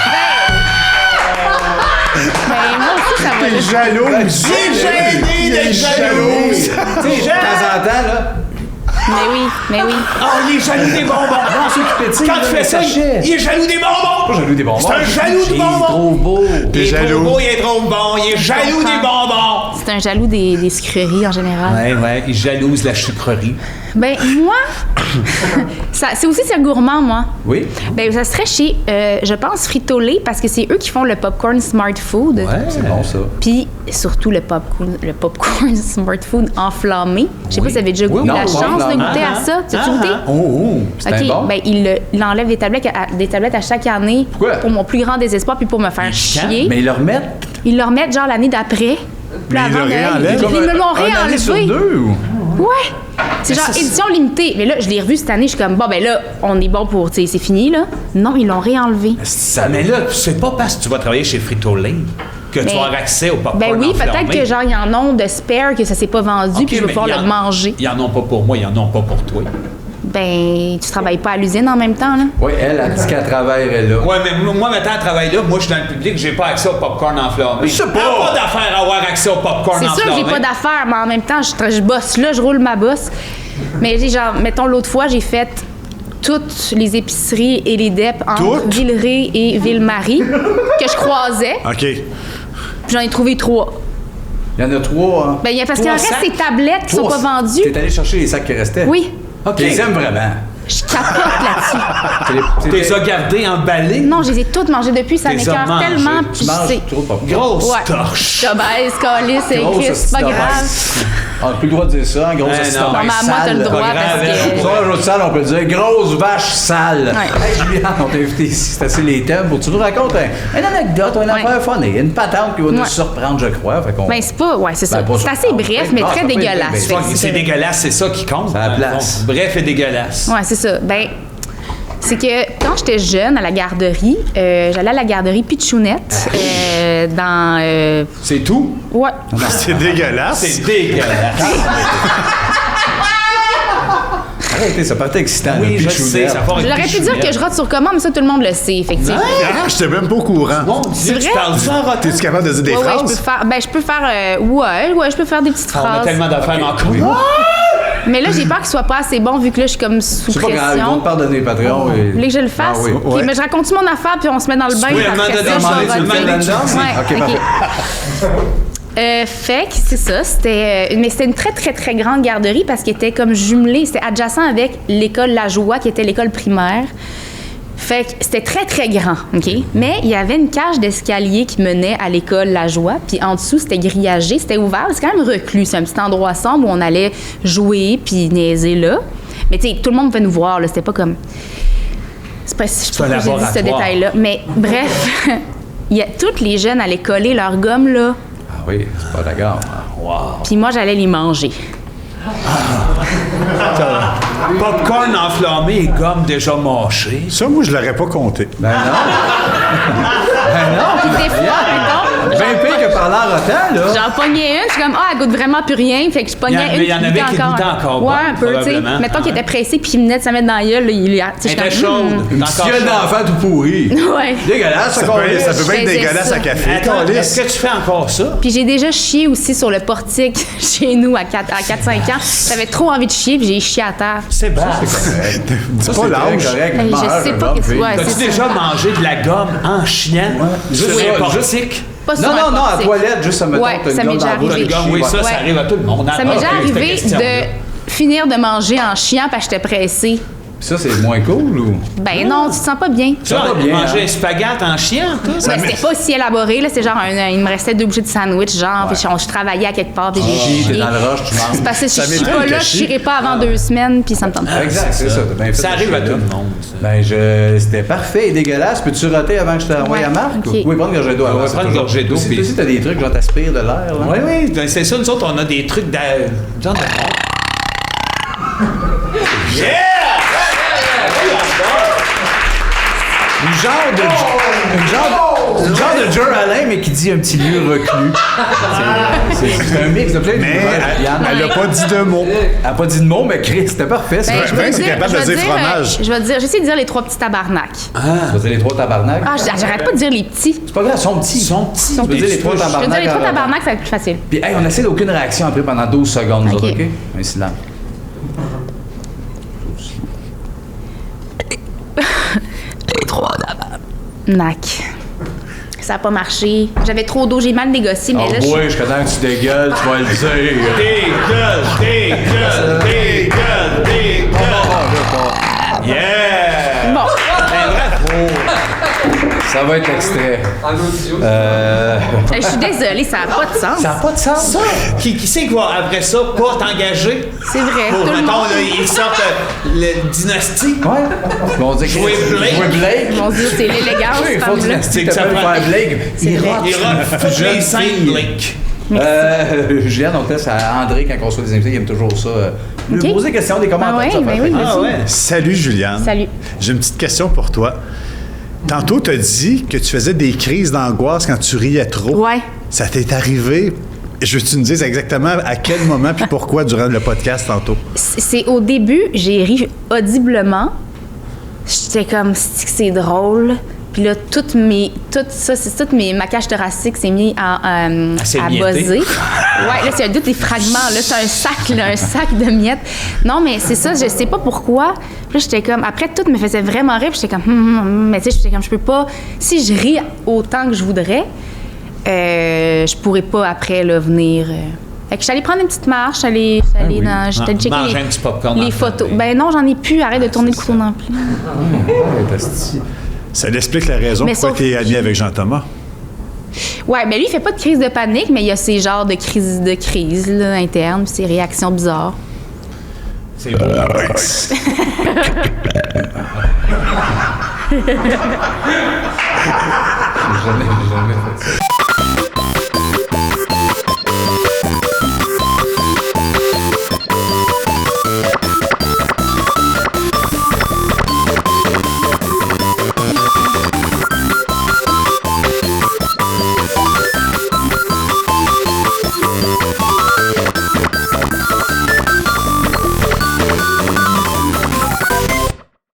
G: moi aussi, ça va.
D: Jalouse!
C: D'être jalouse.
B: Tu sais, de temps en temps, là.
G: Mais oui.
C: Oh, il est jaloux des bonbons.
B: Non, ceux qui pétillent,
C: Quand
B: là,
C: tu fais
B: le
C: ça,
B: sachet.
C: il est jaloux des bonbons.
B: Pas jaloux des bonbons.
C: C'est un jaloux de
B: Il est
C: bonbons.
B: trop beau.
C: Il est trop
D: jaloux.
C: beau, il est trop bon. Il est jaloux
G: comprends.
C: des bonbons.
G: C'est un jaloux des sucreries en général.
C: Ouais, il jalouse la sucrerie.
G: Ben, moi, c'est aussi c'est gourmand, moi.
B: Oui.
G: Ben, ça serait chez, je pense, Frito-Lay, parce que c'est eux qui font le popcorn Smart Food.
B: Ouais, c'est bon, ça.
G: Puis surtout le popcorn Smart Food enflammé. Je sais pas si vous avez déjà
B: Oui,
G: eu
B: non,
G: la
B: pas
G: chance de
B: enflammé.
G: goûter à ça. Tu as goûté?
B: Oh, c'est
G: OK,
B: bon.
G: ben il enlève des tablettes à chaque année.
B: Pourquoi?
G: Pour mon plus grand désespoir, puis pour me faire chier.
B: Mais ils le remettent
G: Ils le remettent genre l'année d'après. Puis
D: Mais ils
G: avant
D: le
G: Noël,
D: réenlèvent?
G: ils me l'ont
B: une année sur
G: réenlevé.
B: deux. ou?
G: Ouais! C'est genre édition limitée. Mais là, je l'ai revu cette année, je suis comme, bon, ben là, on est bon pour, tu sais, c'est fini, là. Non, ils l'ont réenlevé.
C: Ça, mais là, c'est pas parce que tu vas travailler chez Frito-Lay que tu
G: Mais-
C: vas avoir accès au popcorn
G: Ben oui,
C: enflammé.
G: peut-être que genre, ils en ont de spare, que ça s'est pas vendu,
C: Ok,
G: puis je vais
C: mais
G: pouvoir
C: ils
G: le
C: en-
G: manger.
C: Ils en ont pas pour moi, ils en ont pas pour toi.
G: Ben, tu travailles pas à l'usine en même temps, là?
B: Oui, elle a dit qu'elle travaillerait là.
C: Ouais, mais moi, maintenant, je travaille là. Moi, je suis dans le public, j'ai pas accès au popcorn enflammé.
B: Je sais pas.
C: Ah, pas d'affaire à avoir accès au popcorn
G: C'est
C: enflammé.
G: sûr que j'ai pas d'affaires, mais en même temps, je bosse là, je roule ma bosse. Mais j'ai genre, mettons, l'autre fois, j'ai fait toutes les épiceries et les DEP entre
D: Toutes?
G: Villeray et Ville-Marie que je croisais.
D: OK.
G: Puis j'en ai trouvé 3.
B: Il y en a 3, hein?
G: Ben, parce qu'il en reste
C: sacs?
G: ces tablettes qui sont pas vendues.
B: T'es allé chercher les sacs qui restaient?
G: Oui.
B: OK. Tu les aimes vraiment?
G: Je capote là-dessus.
C: T'es gardé emballé?
G: Non, je les ai toutes mangées depuis. Ça
C: T'es
G: m'écoeure
C: mangé.
G: tellement.
B: Tu
G: Puis
B: manges
G: c'est...
B: trop de popcorn.
C: Grosse
G: Ouais.
C: torche.
G: Obèse, calice, c'est
B: Grosse
G: écrit, c'est pas
B: hostie
G: grave.
B: d'obèse. On n'a plus le droit de dire ça, hein, grosse
C: Eh
B: hostie
C: non.
B: d'obèse
G: Non, mais à moi, t'as le
B: sale.
G: droit
C: Pas grave,
G: parce que...
B: Sur un autre salle, on peut dire grosse vache sale.
G: Ouais.
B: Hey Juliane, on t'a invité ici, c'est assez les thèmes. Faut que tu nous racontes une anecdote, une
G: Ouais.
B: affaire funny, une patente qui va nous
G: Ouais.
B: surprendre, je crois. Fait qu'on...
G: Ben, c'est pas... Ouais, c'est ça.
B: Ben, pas
G: C'est assez
B: surprendre.
G: bref,
B: Ben,
G: mais
B: non,
G: très
B: ça peut être
G: dégueulasse.
B: bien,
G: Fait que
C: C'est dégueulasse, c'est ça qui compte.
B: C'est la place.
C: Bon, bref et dégueulasse.
G: Ouais, c'est ça. Ben, c'est que quand j'étais jeune à la garderie, j'allais à la garderie Pichounette dans...
B: C'est tout?
G: Ouais.
D: C'est dégueulasse.
C: C'est dégueulasse.
B: Arrêtez, ça partait excitant.
C: Oui,
B: le
C: je
B: pitchounette.
C: sais, ça part avec
G: J'aurais pu dire
C: Pichounette.
G: que je rate sur commande, mais ça, tout le monde le sait. Fait que, tu sais,
D: Ah, j'étais même pas au courant.
C: Mon Dieu,
G: C'est
C: tu
G: vrai?
C: parles ça en rotin?
D: T'es-tu capable de dire des
G: ouais,
D: phrases?
G: je peux faire... ouais, je peux faire des petites
C: On a
G: phrases.
C: tellement d'affaires en commun.
G: Mais là, j'ai peur qu'il soit pas assez bon vu que là, je suis comme sous
B: C'est pas
G: pression.
B: grave, ils vont te pardonner, Patreon.
G: Vous voulez que je le fasse?
B: Ah oui.
G: Ok,
D: Ouais.
G: mais je raconte mon affaire puis on se met dans le bain.
C: Oui,
G: puis
C: à un moment
G: après
C: donné,
G: ça, je vais
C: tu le
G: roter.
C: mets là-dedans.
G: Ouais,
B: Ok,
G: ok. Fait que c'est ça, mais c'était une très, très, très grande garderie parce qu'elle était comme jumelée, c'était adjacent avec l'école La Joie, qui était l'école primaire. Fait que c'était très, très grand, OK? Mais il y avait une cage d'escalier qui menait à l'école La Joie, puis en dessous, c'était grillagé, c'était ouvert, c'est quand même reclus, c'est un petit endroit sombre où on allait jouer puis niaiser là. Mais tu sais, tout le monde pouvait nous voir, là, c'était pas comme... C'est pas, je sais pas
C: un
G: pourquoi j'ai dit ce
C: laboratoire.
G: détail-là, mais bref, toutes les jeunes allaient coller leur gomme, là,
B: Ah oui, c'est pas d'accord.
G: puis moi, j'allais les manger.
C: Popcorn enflammé et gomme déjà mâchée.
D: Ça, moi, je l'aurais pas compté.
B: Ben non.
G: Puis des fois, mettons,
B: Ben pire que parler en rotant, là.
G: j'en pognais une, je suis comme, elle goûte vraiment plus rien. Fait que je pognais
C: Mais
G: une
C: il y en
G: qui
C: avait
G: goûtait
C: qui goûtaient encore
G: Ouais,
C: bon,
G: un peu, tu sais.
C: probablement.
G: Mettons qu'il était pressé puis qu'il venait de se mettre dans la gueule, là, il tu sais,
C: Elle
G: je
C: était
G: suis comme,
C: chaude.
B: Une petite gueule d'enfant tout pourri.
G: Ouais.
B: Dégueulasse,
D: Ça
B: encore
D: peut bien être
G: faisais
D: dégueulasse
G: ça.
D: à café.
C: Attends,
D: Calisse.
C: est-ce que tu fais encore ça?
G: Puis j'ai déjà chié aussi sur le portique chez nous à 4-5 ans. J'avais trop envie de chier puis j'ai chié à terre.
C: C'est bon.
D: Dis
B: Ça,
D: pas
B: c'est très
D: l'âge.
B: correct.
G: Hey,
B: Mange
G: je sais
B: un
G: pas
B: bon
G: qu'est-ce que
B: fille.
G: ouais,
C: As-tu
G: c'est
C: déjà
G: ça.
C: mangé de la gomme en chiant sur
B: Juste
C: les
B: ça,
C: portiques?
G: Pas sur
B: Non,
G: un
B: non, à la
G: portique.
B: toilette, juste ça me
G: Ouais,
B: tente
G: ça m'est déjà
C: Pas
G: arrivé.
C: de gomme, oui, ça,
G: Ouais.
C: ça arrive à tout le monde.
G: Ça m'est déjà
C: Ah, ok, cette
G: arrivé
C: question-là.
G: de finir de manger en chiant parce que j'étais pressée.
B: Ça, c'est moins cool ou?
G: Ben non, tu te sens pas bien.
C: Ça,
B: va bien,
C: manger
B: hein.
C: un spaghette en chiant, toi?
G: Ouais, c'était pas aussi élaboré, là. C'est genre, il me restait 2 bouchées de sandwich, genre, puis je travaillais à quelque part, puis j'ai
B: Chie, t'es
G: chié.
B: dans le rush, tu manges.
G: C'est parce que si
D: Ça
G: je suis
D: m'étonne
G: pas là,
D: que
G: je
D: chier.
G: chierai pas avant 2 semaines, puis ça me tente pas.
B: Exact, c'est ça. T'as bien fait
C: Ça
B: de
C: arrive à
B: chier
C: tout
B: là.
C: le monde, ça.
B: Ben, c'était parfait et dégueulasse. Peux-tu roter avant que je t'envoie
G: Ouais,
B: à Marc?
G: ok.
B: Oui, prendre une gorgée d'eau avant.
C: Ouais,
B: c'est
C: prendre une
B: toujours-
C: gorgée d'eau,
B: Toi
C: puis-
B: aussi, t'as des trucs, genre t'aspires de l'air, là?
C: Oui, oui, ben, c'est ça, nous autres, on a des trucs genre de... Yeah!
B: Une genre de Joe Alain, mais qui dit un petit lieu reclus. C'est un mix de plein de
D: Mais
B: Yann.
D: elle a pas dit de mots.
B: Elle a pas dit de mots, mais Chris, c'était parfait.
G: Ben, je vais
D: c'est
G: dire-
D: capable
G: je
D: de
G: vais
D: dire fromage.
G: je vais dire, j'essaie de dire les 3 petits tabarnak.
B: Tu vas dire les 3 tabarnak.
G: Ah, j'arrête pas de dire les petits.
B: C'est pas grave, ils sont petits.
C: Ils sont petits.
B: Tu veux dire les 3
G: Je vais
B: tabarnak.
G: dire les 3
B: en-
G: tabarnak, ça va être plus facile.
B: Puis, hey, on essaie d'aucune réaction après pendant 12 secondes, nous
G: Ok.
B: autres, OK? Un silence.
G: Nac. Ça a pas marché. J'avais trop d'eau, j'ai mal négocié, mais
B: Oh
G: là,
B: boy, je connais que tu dégueules, tu vas le dire.
C: Dégueule! Yeah!
G: Bon,
B: Ça va être extrait.
G: je suis désolée, ça a pas de sens.
B: Ça n'a pas de sens.
C: Qui c'est qui va, après ça, pas t'engager?
G: C'est vrai.
C: Pour,
G: Tout le
C: mettons,
G: monde.
C: là, ils sortent le dynastie.
B: Ouais. Ils vont dire
C: Jouer Blake.
B: Jouer Blake.
G: Mon Dieu, c'est l'élégance,
B: Oui, il
G: cette
B: faut
G: femme-là.
B: dynastie,
C: que ça
B: t'appelles
C: prend-
B: faire Blake.
G: C'est vrai.
C: Il refuse
B: Jeune
C: les scènes,
B: fille.
C: Blake.
B: Juliane, on teste à André quand on reçoit des invités, il aime toujours ça. Lui
G: Ok.
B: poser des questions, des commentaires.
G: Ah ouais,
B: ça fait
G: ben oui,
B: plaisir.
C: Ah ouais.
D: Salut, Juliane.
G: Salut.
D: J'ai une petite question pour toi. Tantôt, tu as dit que tu faisais des crises d'angoisse quand tu riais trop.
G: Ouais.
D: Ça t'est arrivé? Je veux que tu me dises exactement à quel moment puis pourquoi durant le podcast tantôt.
G: C'est au début, j'ai ri audiblement. J'étais comme, c'est drôle. Puis là, ma cage thoracique s'est mis à
C: s'émietter.
G: buzzer. Ouais, là, c'est tous les fragments. Là, c'est un sac de miettes. Non, mais c'est ça, je sais pas pourquoi. Puis là, j'étais comme, après, tout me faisait vraiment rire. Puis j'étais comme, mais tu sais, j'étais comme, je peux pas, si je ris autant que je voudrais, je pourrais pas après, là, venir. Fait que j'allais prendre une petite marche, j'allais checker
C: Manger un petit popcorn
G: les photos. Ben non, j'en ai plus, arrête de tourner le couteau dans le plat.
D: Ça explique la raison
G: Mais
D: pourquoi
G: sauf-
D: tu es ami avec Jean-Thomas.
G: Ouais, ben lui, il fait pas de crise de panique, mais il y a ces genres de crises là, internes, puis ces réactions bizarres.
C: C'est beau.
B: J'ai jamais fait ça.